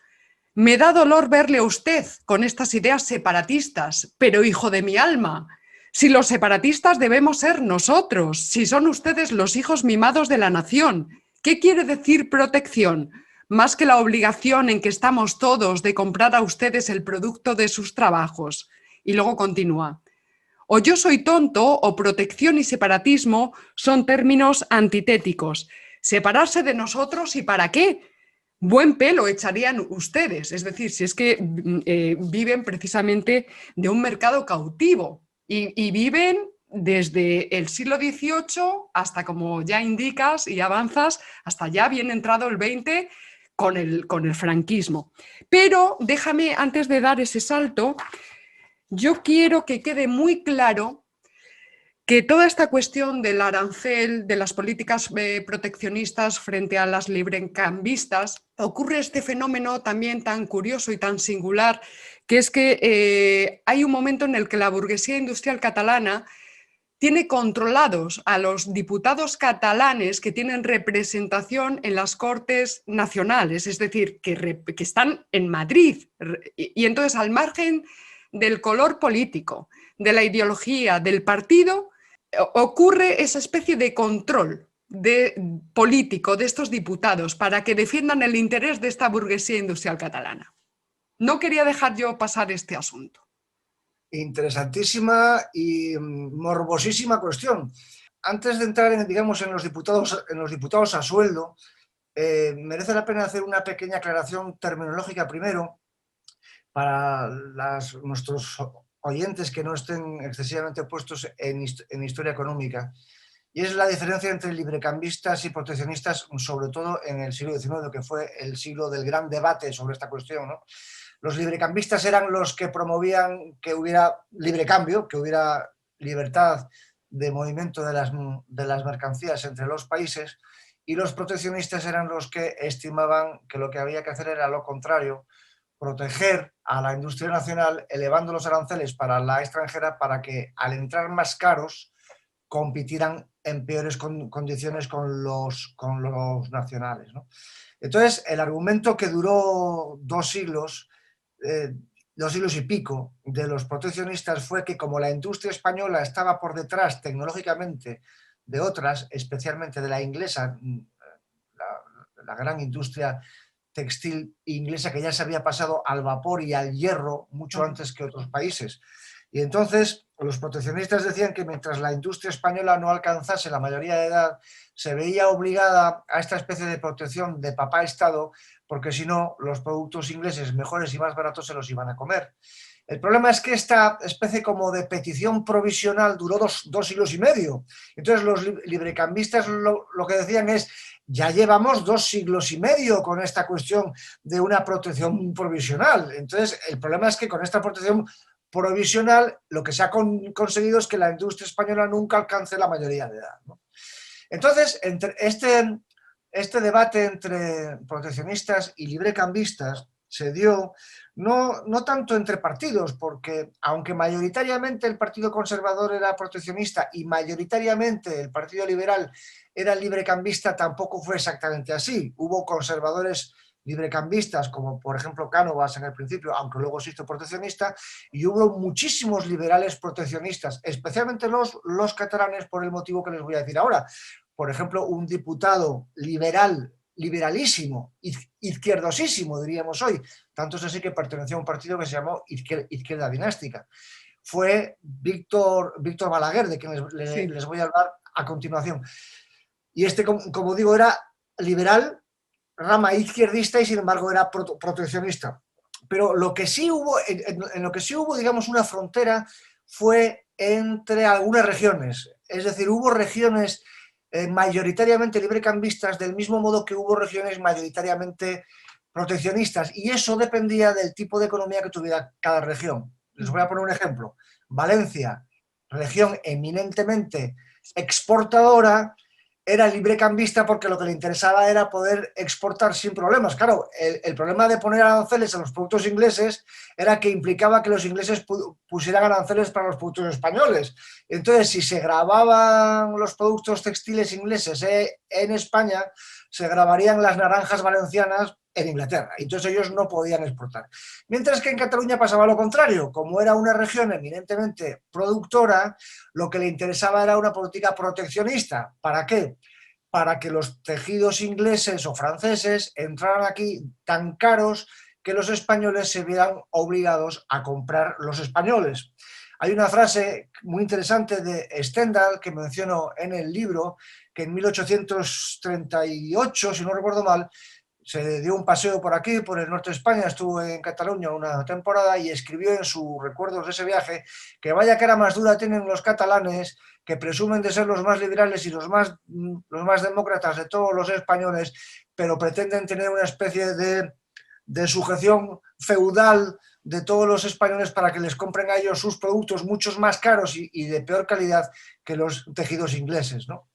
me da dolor verle a usted con estas ideas separatistas, pero hijo de mi alma, si los separatistas debemos ser nosotros, si son ustedes los hijos mimados de la nación, ¿qué quiere decir protección? Más que la obligación en que estamos todos de comprar a ustedes el producto de sus trabajos. Y luego continúa: o yo soy tonto o protección y separatismo son términos antitéticos. ¿Separarse de nosotros y para qué? Buen pelo echarían ustedes, es decir, si es que viven precisamente de un mercado cautivo y viven desde el siglo XVIII hasta, como ya indicas y avanzas, hasta ya bien entrado el XX con el franquismo. Pero déjame, antes de dar ese salto, yo quiero que quede muy claro que toda esta cuestión del arancel, de las políticas proteccionistas frente a las librecambistas, ocurre este fenómeno también tan curioso y tan singular, que es que hay un momento en el que la burguesía industrial catalana tiene controlados a los diputados catalanes que tienen representación en las Cortes Nacionales, es decir, que están en Madrid. Y entonces, al margen del color político, de la ideología, del partido, ocurre esa especie de control político de estos diputados para que defiendan el interés de esta burguesía industrial catalana. No quería dejar yo pasar este asunto. Interesantísima y morbosísima cuestión. Antes de entrar en los diputados a sueldo, merece la pena hacer una pequeña aclaración terminológica primero para nuestros oyentes que no estén excesivamente puestos en historia económica, y es la diferencia entre librecambistas y proteccionistas, sobre todo en el siglo XIX, que fue el siglo del gran debate sobre esta cuestión, ¿no? Los librecambistas eran los que promovían que hubiera libre cambio, que hubiera libertad de movimiento de las mercancías entre los países, y los proteccionistas eran los que estimaban que lo que había que hacer era lo contrario, proteger a la industria nacional elevando los aranceles para la extranjera para que al entrar más caros compitieran en peores condiciones con los nacionales, ¿no? Entonces, el argumento que duró 2 siglos, 2 siglos y pico, de los proteccionistas fue que como la industria española estaba por detrás tecnológicamente de otras, especialmente de la inglesa, la gran industria textil inglesa que ya se había pasado al vapor y al hierro mucho antes que otros países. Y entonces los proteccionistas decían que mientras la industria española no alcanzase la mayoría de edad, se veía obligada a esta especie de protección de papá Estado, porque si no, los productos ingleses mejores y más baratos se los iban a comer. El problema es que esta especie como de petición provisional duró dos siglos y medio. Entonces los librecambistas lo que decían es: ya llevamos 2 siglos y medio con esta cuestión de una protección provisional. Entonces el problema es que con esta protección provisional lo que se ha conseguido es que la industria española nunca alcance la mayoría de edad, ¿no? Entonces, entre este debate entre proteccionistas y librecambistas se dio no tanto entre partidos, porque aunque mayoritariamente el Partido Conservador era proteccionista y mayoritariamente el Partido Liberal era librecambista, tampoco fue exactamente así. Hubo conservadores librecambistas, como por ejemplo Cánovas en el principio, aunque luego se hizo proteccionista, y hubo muchísimos liberales proteccionistas, especialmente los catalanes, por el motivo que les voy a decir ahora. Por ejemplo, un diputado liberalísimo, izquierdosísimo, diríamos hoy, tanto es así que perteneció a un partido que se llamó Izquierda Dinástica. Fue Víctor Balaguer, de quien les voy a hablar a continuación. Y este, como digo, era liberal, rama izquierdista, y sin embargo era proteccionista. Pero lo que sí hubo, en lo que sí hubo, digamos, una frontera fue entre algunas regiones. Es decir, hubo regiones mayoritariamente librecambistas, del mismo modo que hubo regiones mayoritariamente proteccionistas, y eso dependía del tipo de economía que tuviera cada región. Les voy a poner un ejemplo. Valencia, región eminentemente exportadora, era librecambista porque lo que le interesaba era poder exportar sin problemas. Claro, el problema de poner aranceles a los productos ingleses era que implicaba que los ingleses pusieran aranceles para los productos españoles. Entonces, si se grababan los productos textiles ingleses en España, se grabarían las naranjas valencianas en Inglaterra. Entonces ellos no podían exportar. Mientras que en Cataluña pasaba lo contrario. Como era una región eminentemente productora, lo que le interesaba era una política proteccionista. ¿Para qué? Para que los tejidos ingleses o franceses entraran aquí tan caros que los españoles se vieran obligados a comprar los españoles. Hay una frase muy interesante de Stendhal que menciono en el libro, que en 1838, si no recuerdo mal, se dio un paseo por aquí, por el norte de España, estuvo en Cataluña una temporada y escribió en sus recuerdos de ese viaje que vaya cara más dura tienen los catalanes, que presumen de ser los más liberales y los más demócratas de todos los españoles, pero pretenden tener una especie de sujeción feudal de todos los españoles para que les compren a ellos sus productos muchos más caros y de peor calidad que los tejidos ingleses, ¿no?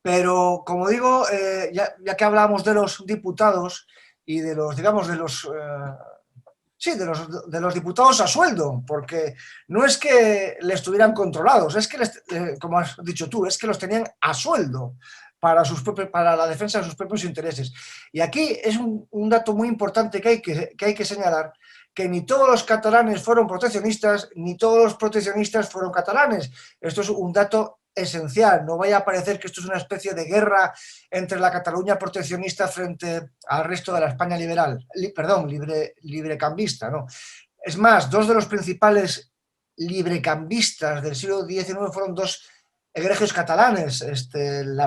Pero, como digo, ya que hablábamos de los diputados y de los, digamos, de los diputados a sueldo, porque no es que les estuvieran controlados, es que, como has dicho tú, es que los tenían a sueldo para la defensa de sus propios intereses. Y aquí es un dato muy importante que hay que señalar, que ni todos los catalanes fueron proteccionistas, ni todos los proteccionistas fueron catalanes. Esto es un dato esencial. No vaya a parecer que esto es una especie de guerra entre la Cataluña proteccionista frente al resto de la España librecambista, ¿no? Es más, dos de los principales librecambistas del siglo XIX fueron dos egregios catalanes,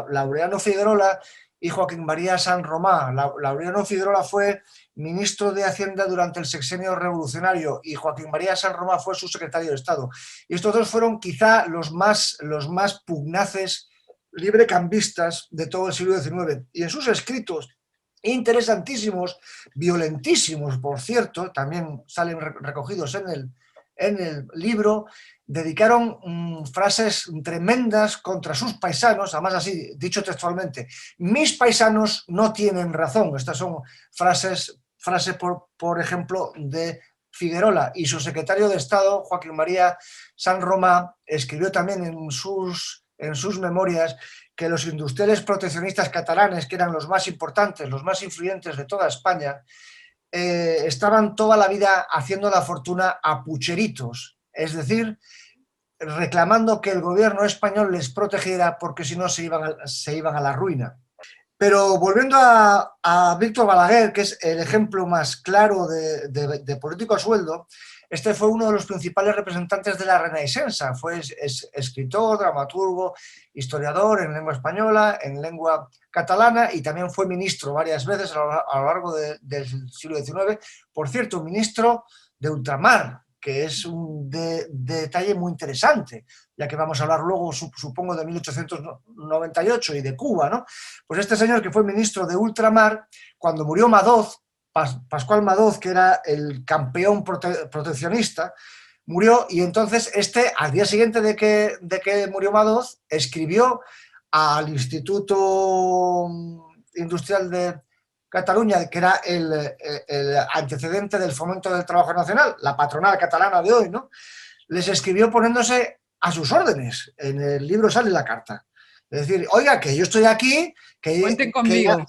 Laureano Figuerola y Joaquín María Sanz Romà. Laureano Figuerola fue ministro de Hacienda durante el sexenio revolucionario y Joaquín María Sanz Romà fue su secretario de Estado. Y estos dos fueron quizá los más pugnaces librecambistas de todo el siglo XIX. Y en sus escritos interesantísimos, violentísimos, por cierto, también salen recogidos en el libro. Dedicaron frases tremendas contra sus paisanos, además así, dicho textualmente: mis paisanos no tienen razón. Estas son frases por ejemplo, de Figuerola, y su secretario de Estado, Joaquín María San Romá, escribió también en sus memorias que los industriales proteccionistas catalanes, que eran los más importantes, los más influyentes de toda España, estaban toda la vida haciendo la fortuna a pucheritos, es decir, reclamando que el gobierno español les protegiera, porque si no se iban a la ruina. Pero volviendo a Víctor Balaguer, que es el ejemplo más claro de político a sueldo, este fue uno de los principales representantes de la Renaixença. Fue escritor, dramaturgo, historiador en lengua española, en lengua catalana, y también fue ministro varias veces a lo largo del siglo XIX. Por cierto, ministro de ultramar, que es un detalle muy interesante, ya que vamos a hablar luego, supongo, de 1898 y de Cuba, ¿no? Pues este señor, que fue ministro de ultramar, cuando murió Madoz, Pascual Madoz, que era el campeón proteccionista, murió, y entonces al día siguiente de que murió Madoz, escribió al Instituto Industrial de Cataluña, que era el antecedente del Fomento del Trabajo Nacional, la patronal catalana de hoy, ¿no? Les escribió poniéndose a sus órdenes. En el libro sale la carta. Es decir, oiga, que yo estoy aquí, Cuenten que conmigo.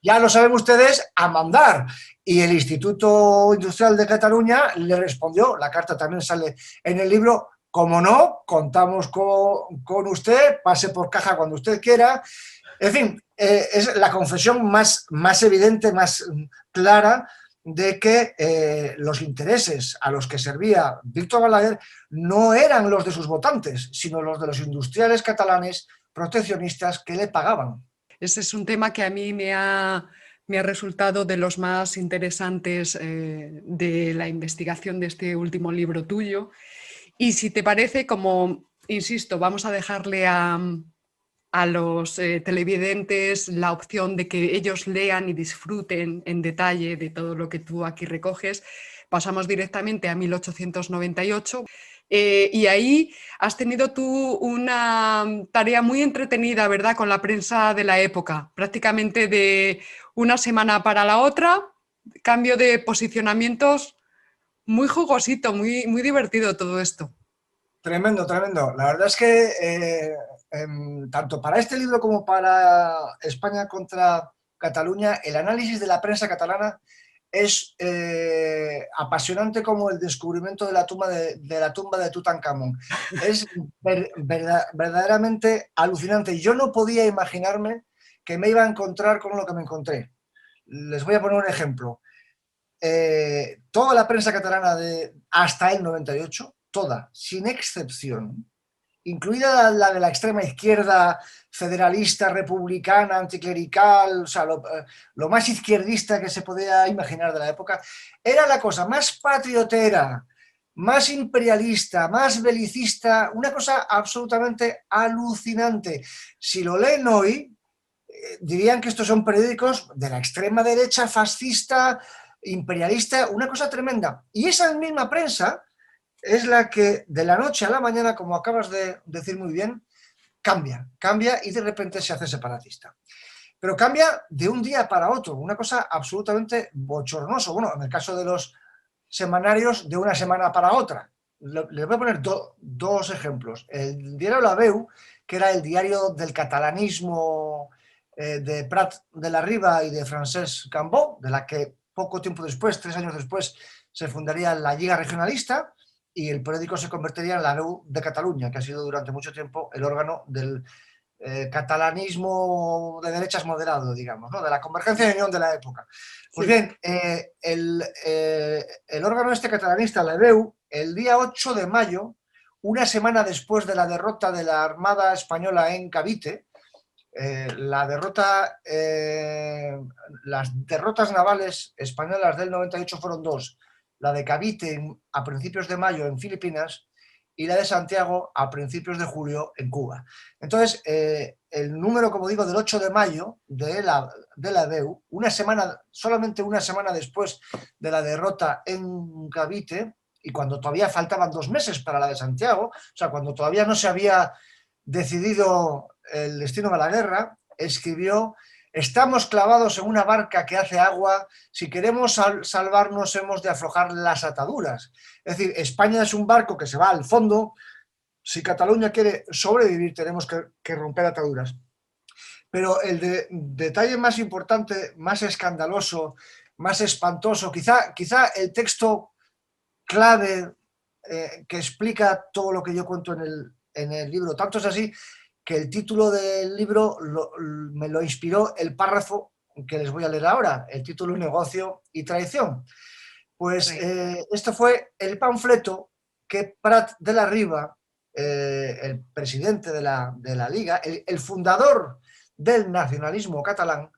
ya lo saben ustedes, a mandar. Y el Instituto Industrial de Cataluña le respondió, la carta también sale en el libro: como no, contamos con usted, pase por caja cuando usted quiera. En fin, es la confesión más evidente, más clara, de que los intereses a los que servía Víctor Balaguer no eran los de sus votantes, sino los de los industriales catalanes proteccionistas que le pagaban. Ese es un tema que a mí me ha resultado de los más interesantes de la investigación de este último libro tuyo. Y si te parece, como insisto, vamos a dejarle a los televidentes la opción de que ellos lean y disfruten en detalle de todo lo que tú aquí recoges. Pasamos directamente a 1898. Y ahí has tenido tú una tarea muy entretenida, ¿verdad?, con la prensa de la época. Prácticamente de una semana para la otra, cambio de posicionamientos, muy jugosito, muy divertido todo esto. Tremendo, tremendo. La verdad es que tanto para este libro como para España contra Cataluña, el análisis de la prensa catalana es apasionante, como el descubrimiento de la tumba de Tutankamón. Es verdaderamente alucinante. Yo no podía imaginarme que me iba a encontrar con lo que me encontré. Les voy a poner un ejemplo. Toda la prensa catalana hasta el 98, toda, sin excepción, incluida la de la extrema izquierda, federalista, republicana, anticlerical, o sea, lo más izquierdista que se podía imaginar de la época, era la cosa más patriotera, más imperialista, más belicista, una cosa absolutamente alucinante. Si lo leen hoy, dirían que estos son periódicos de la extrema derecha, fascista, imperialista, una cosa tremenda. Y esa misma prensa es la que de la noche a la mañana, como acabas de decir muy bien, cambia y de repente se hace separatista. Pero cambia de un día para otro, una cosa absolutamente bochornosa. Bueno, en el caso de los semanarios, de una semana para otra. Les voy a poner dos ejemplos. El diario La Veu, que era el diario del catalanismo de Prat de la Riba y de Francesc Cambó, de la que poco tiempo después, 3 años después, se fundaría la Lliga Regionalista, y el periódico se convertiría en La Veu de Cataluña, que ha sido durante mucho tiempo el órgano del catalanismo de derechas moderado, digamos, ¿no?, de la Convergencia y Unión de la época. Pues Sí. bien, el órgano catalanista, La Veu, el día 8 de mayo, una semana después de la derrota de la Armada Española en Cavite, las derrotas navales españolas del 98 fueron 2. La de Cavite a principios de mayo en Filipinas, y la de Santiago a principios de julio en Cuba. Entonces, el número, como digo, del 8 de mayo de la DEU, solamente una semana después de la derrota en Cavite, y cuando todavía faltaban 2 meses para la de Santiago, o sea, cuando todavía no se había decidido el destino de la guerra, escribió: estamos clavados en una barca que hace agua, si queremos salvarnos hemos de aflojar las ataduras. Es decir, España es un barco que se va al fondo, si Cataluña quiere sobrevivir tenemos que romper ataduras. Pero el detalle más importante, más escandaloso, más espantoso, quizá el texto clave que explica todo lo que yo cuento en el libro, tanto es así que el título del libro me lo inspiró el párrafo que les voy a leer ahora, el título Negocio y Traición. Pues sí. Esto fue el panfleto que Prat de la Riba, el presidente de la Liga, el fundador del nacionalismo catalán,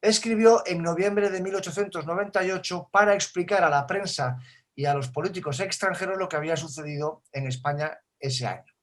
escribió en noviembre de 1898 para explicar a la prensa y a los políticos extranjeros lo que había sucedido en España ese año.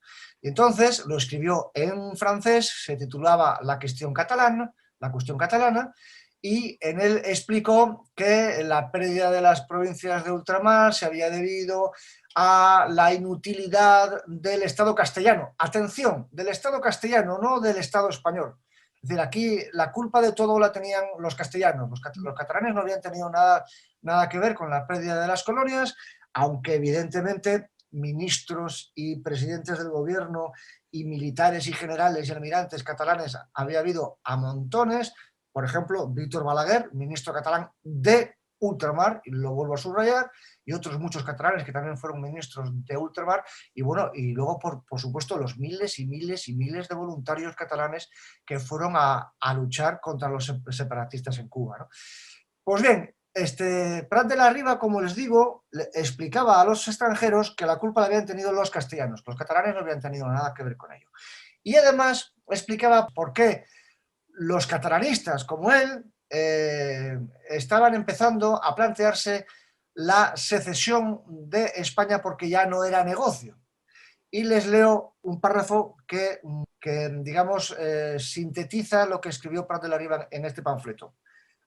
Y entonces lo escribió en francés, se titulaba La cuestión catalana, y en él explicó que la pérdida de las provincias de ultramar se había debido a la inutilidad del Estado castellano. Atención, del Estado castellano, no del Estado español. Es decir, aquí la culpa de todo la tenían los castellanos. Los catalanes no habían tenido nada que ver con la pérdida de las colonias, aunque evidentemente ministros y presidentes del gobierno y militares y generales y almirantes catalanes había habido a montones. Por ejemplo, Víctor Balaguer, ministro catalán de ultramar, y lo vuelvo a subrayar, y otros muchos catalanes que también fueron ministros de ultramar, y bueno, y luego por supuesto los miles y miles y miles de voluntarios catalanes que fueron a luchar contra los separatistas en Cuba, ¿no? Pues bien, Prat de la Riba, como les digo, le explicaba a los extranjeros que la culpa la habían tenido los castellanos, los catalanes no habían tenido nada que ver con ello. Y además explicaba por qué los catalanistas, como él, estaban empezando a plantearse la secesión de España porque ya no era negocio. Y les leo un párrafo que digamos, sintetiza lo que escribió Prat de la Riba en este panfleto.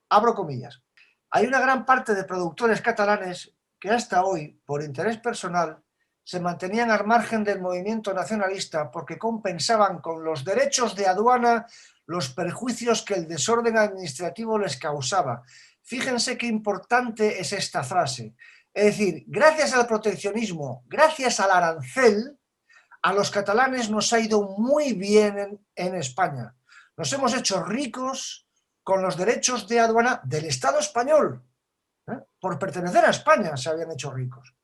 Abro comillas. Hay una gran parte de productores catalanes que hasta hoy, por interés personal, se mantenían al margen del movimiento nacionalista porque compensaban con los derechos de aduana los perjuicios que el desorden administrativo les causaba. Fíjense qué importante es esta frase. Es decir, gracias al proteccionismo, gracias al arancel, a los catalanes nos ha ido muy bien en España. Nos hemos hecho ricos con los derechos de aduana del Estado español. Por pertenecer a España se habían hecho ricos.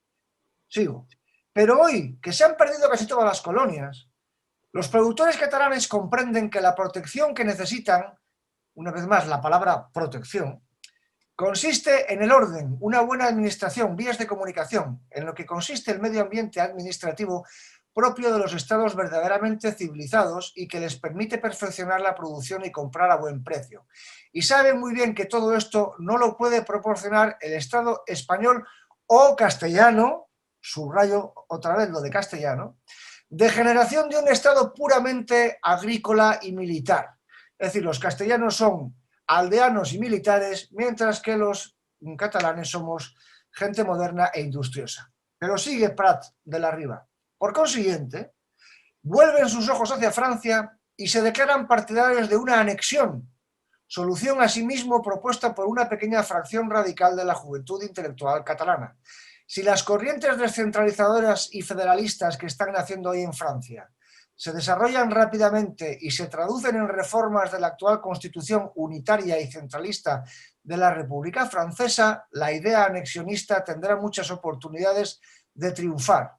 Sigo. Pero hoy, que se han perdido casi todas las colonias, los productores catalanes comprenden que la protección que necesitan, una vez más la palabra protección, consiste en el orden, una buena administración, vías de comunicación, en lo que consiste el medio ambiente administrativo propio de los estados verdaderamente civilizados y que les permite perfeccionar la producción y comprar a buen precio. Y saben muy bien que todo esto no lo puede proporcionar el Estado español o castellano, subrayo otra vez lo de castellano, de generación de un Estado puramente agrícola y militar. Es decir, los castellanos son aldeanos y militares, mientras que los catalanes somos gente moderna e industriosa. Pero sigue Prat de la Riba. Por consiguiente, vuelven sus ojos hacia Francia y se declaran partidarios de una anexión, solución asimismo propuesta por una pequeña fracción radical de la juventud intelectual catalana. Si las corrientes descentralizadoras y federalistas que están naciendo hoy en Francia se desarrollan rápidamente y se traducen en reformas de la actual constitución unitaria y centralista de la República Francesa, la idea anexionista tendrá muchas oportunidades de triunfar.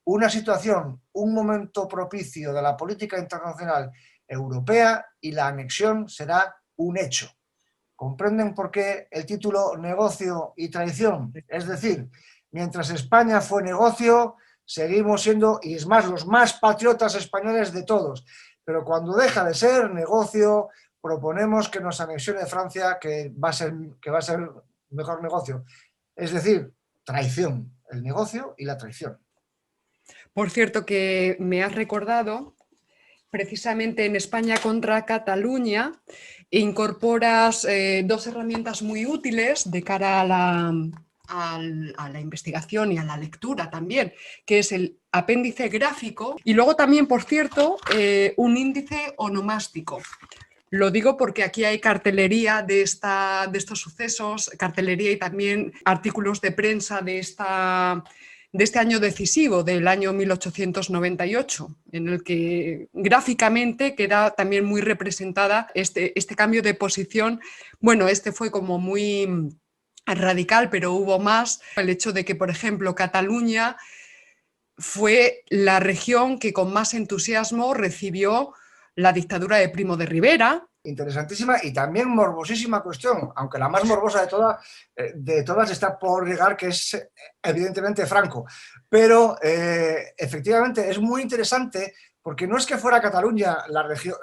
Una situación, un momento propicio de la política internacional europea y la anexión será un hecho. ¿Comprenden por qué el título Negocio y Traición? Es decir, mientras España fue negocio, seguimos siendo, y es más, los más patriotas españoles de todos. Pero cuando deja de ser negocio, proponemos que nos anexione Francia, que va a ser mejor negocio. Es decir, traición, el negocio y la traición. Por cierto, que me has recordado, precisamente en España contra Cataluña, incorporas dos herramientas muy útiles de cara a la investigación y a la lectura también, que es el apéndice gráfico y luego también, por cierto, un índice onomástico. Lo digo porque aquí hay cartelería de estos sucesos, cartelería y también artículos de prensa de este año decisivo, del año 1898, en el que gráficamente queda también muy representada este cambio de posición. Bueno, este fue como muy radical, pero hubo más. El hecho de que, por ejemplo, Cataluña fue la región que con más entusiasmo recibió la dictadura de Primo de Rivera. Interesantísima y también morbosísima cuestión, aunque la más morbosa de todas está por llegar, que es evidentemente Franco. Pero efectivamente es muy interesante porque no es que fuera Cataluña la región,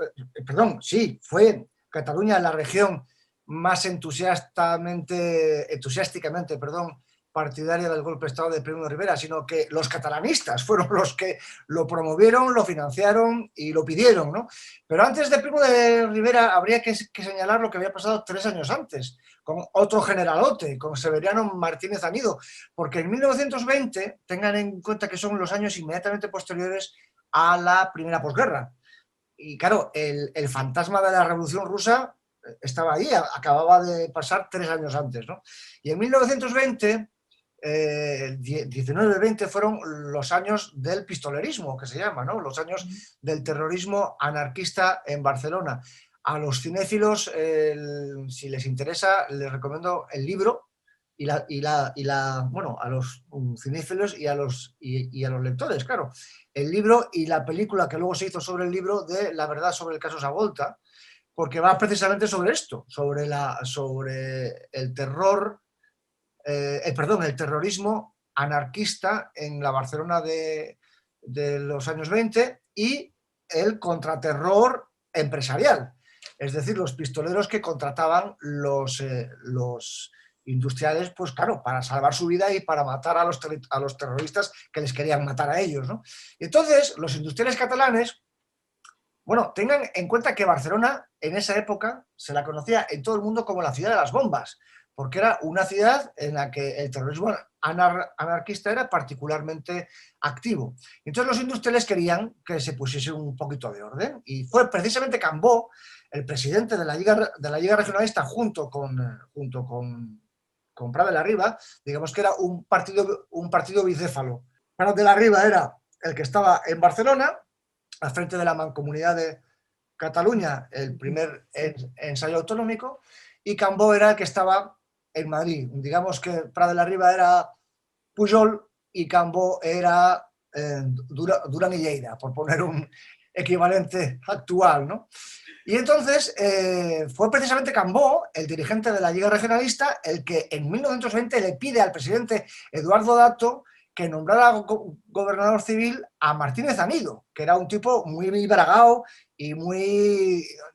perdón, sí, fue Cataluña la región más entusiásticamente, partidaria del golpe de Estado de Primo de Rivera, sino que los catalanistas fueron los que lo promovieron, lo financiaron y lo pidieron, ¿no? Pero antes de Primo de Rivera habría que señalar lo que había pasado 3 años antes, con otro generalote, con Severiano Martínez Anido, porque en 1920, tengan en cuenta que son los años inmediatamente posteriores a la primera posguerra. Y claro, el fantasma de la Revolución Rusa estaba ahí, acababa de pasar 3 años antes, ¿no? Y en 1920... 19-20 fueron los años del pistolerismo, que se llama, ¿no? Los años del terrorismo anarquista en Barcelona. A los cinéfilos, si les interesa, les recomiendo el libro bueno, a los cinéfilos y a los lectores, claro. El libro y la película que luego se hizo sobre el libro de La verdad sobre el caso Savolta, porque va precisamente sobre esto, sobre el terror, el terrorismo anarquista en la Barcelona de los años 20 y el contraterror empresarial, es decir, los pistoleros que contrataban los industriales, pues claro, para salvar su vida y para matar a los terroristas que les querían matar a ellos, ¿no? Y entonces, los industriales catalanes, bueno, tengan en cuenta que Barcelona en esa época se la conocía en todo el mundo como la ciudad de las bombas, porque era una ciudad en la que el terrorismo anarquista era particularmente activo. Entonces los industriales querían que se pusiese un poquito de orden y fue precisamente Cambó, el presidente de la Lliga Regionalista, junto con Prat de la Riba, digamos que era un partido bicéfalo. Prat de la Riba era el que estaba en Barcelona, al frente de la Mancomunidad de Cataluña, el primer ensayo autonómico, y Cambó era el que estaba en Madrid. Digamos que Prat de la Riba era Pujol y Cambó era Duran y Lleida, por poner un equivalente actual, ¿no? Y entonces fue precisamente Cambó, el dirigente de la Lliga Regionalista, el que en 1920 le pide al presidente Eduardo Dato que nombrara gobernador civil a Martínez Anido, que era un tipo muy bragao y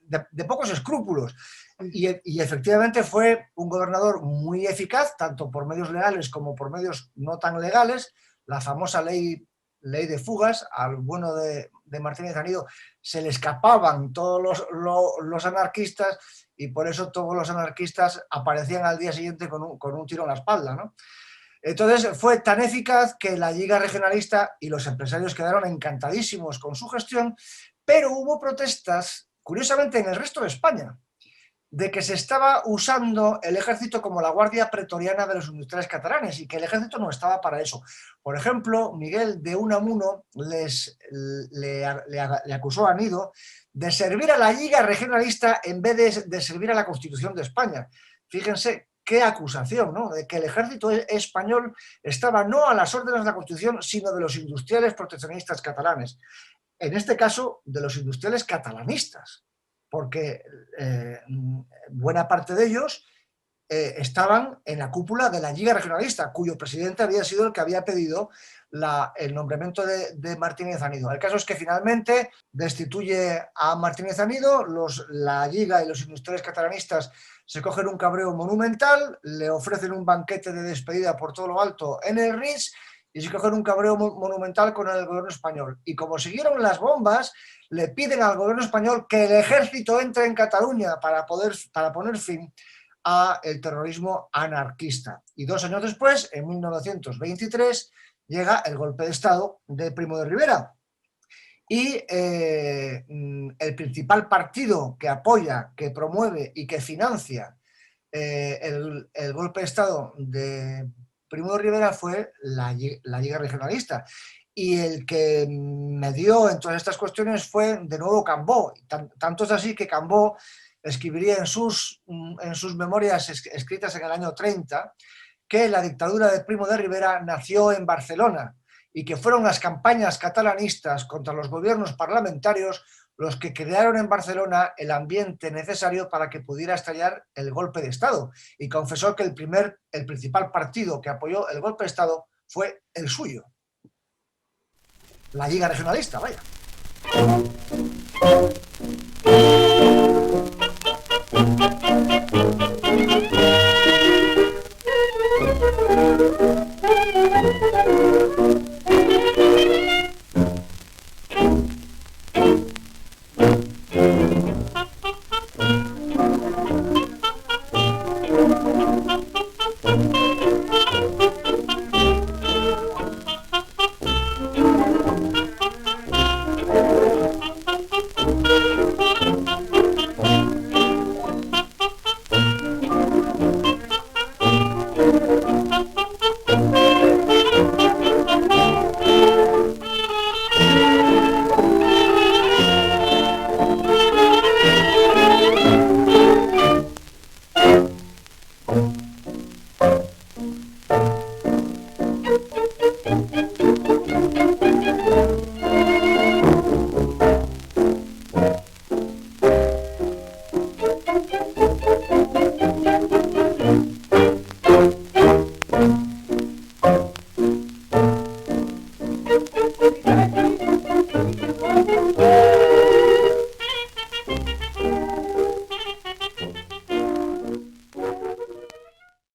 de pocos escrúpulos. Y efectivamente fue un gobernador muy eficaz, tanto por medios legales como por medios no tan legales. La famosa ley de fugas, al bueno de Martínez Anido se le escapaban todos los anarquistas y por eso todos los anarquistas aparecían al día siguiente con un tiro en la espalda, ¿no? Entonces fue tan eficaz que la Lliga Regionalista y los empresarios quedaron encantadísimos con su gestión, pero hubo protestas, curiosamente, en el resto de España, de que se estaba usando el ejército como la guardia pretoriana de los industriales catalanes y que el ejército no estaba para eso. Por ejemplo, Miguel de Unamuno le acusó a Anido de servir a la Lliga Regionalista en vez de servir a la Constitución de España. Fíjense qué acusación, ¿no? De que el ejército español estaba no a las órdenes de la Constitución, sino de los industriales proteccionistas catalanes. En este caso, de los industriales catalanistas, porque buena parte de ellos estaban en la cúpula de la Lliga Regionalista, cuyo presidente había sido el que había pedido el nombramiento de Martínez Anido. El caso es que finalmente destituye a Martínez Anido, la Lliga y los industriales catalanistas se cogen un cabreo monumental, le ofrecen un banquete de despedida por todo lo alto en el Ritz y se cogen un cabreo monumental con el gobierno español. Y como siguieron las bombas, le piden al gobierno español que el ejército entre en Cataluña para poner fin al terrorismo anarquista. Y 2 años después, en 1923, llega el golpe de Estado de Primo de Rivera. Y el principal partido que apoya, que promueve y que financia el golpe de Estado de Primo de Rivera fue la Lliga Regionalista. Y el que medió en todas estas cuestiones fue de nuevo Cambó. Tanto es así que Cambó escribiría en sus memorias escritas en el año 30 que la dictadura de Primo de Rivera nació en Barcelona y que fueron las campañas catalanistas contra los gobiernos parlamentarios los que crearon en Barcelona el ambiente necesario para que pudiera estallar el golpe de Estado. Y confesó que el principal partido que apoyó el golpe de Estado fue el suyo. La Lliga Regionalista, vaya.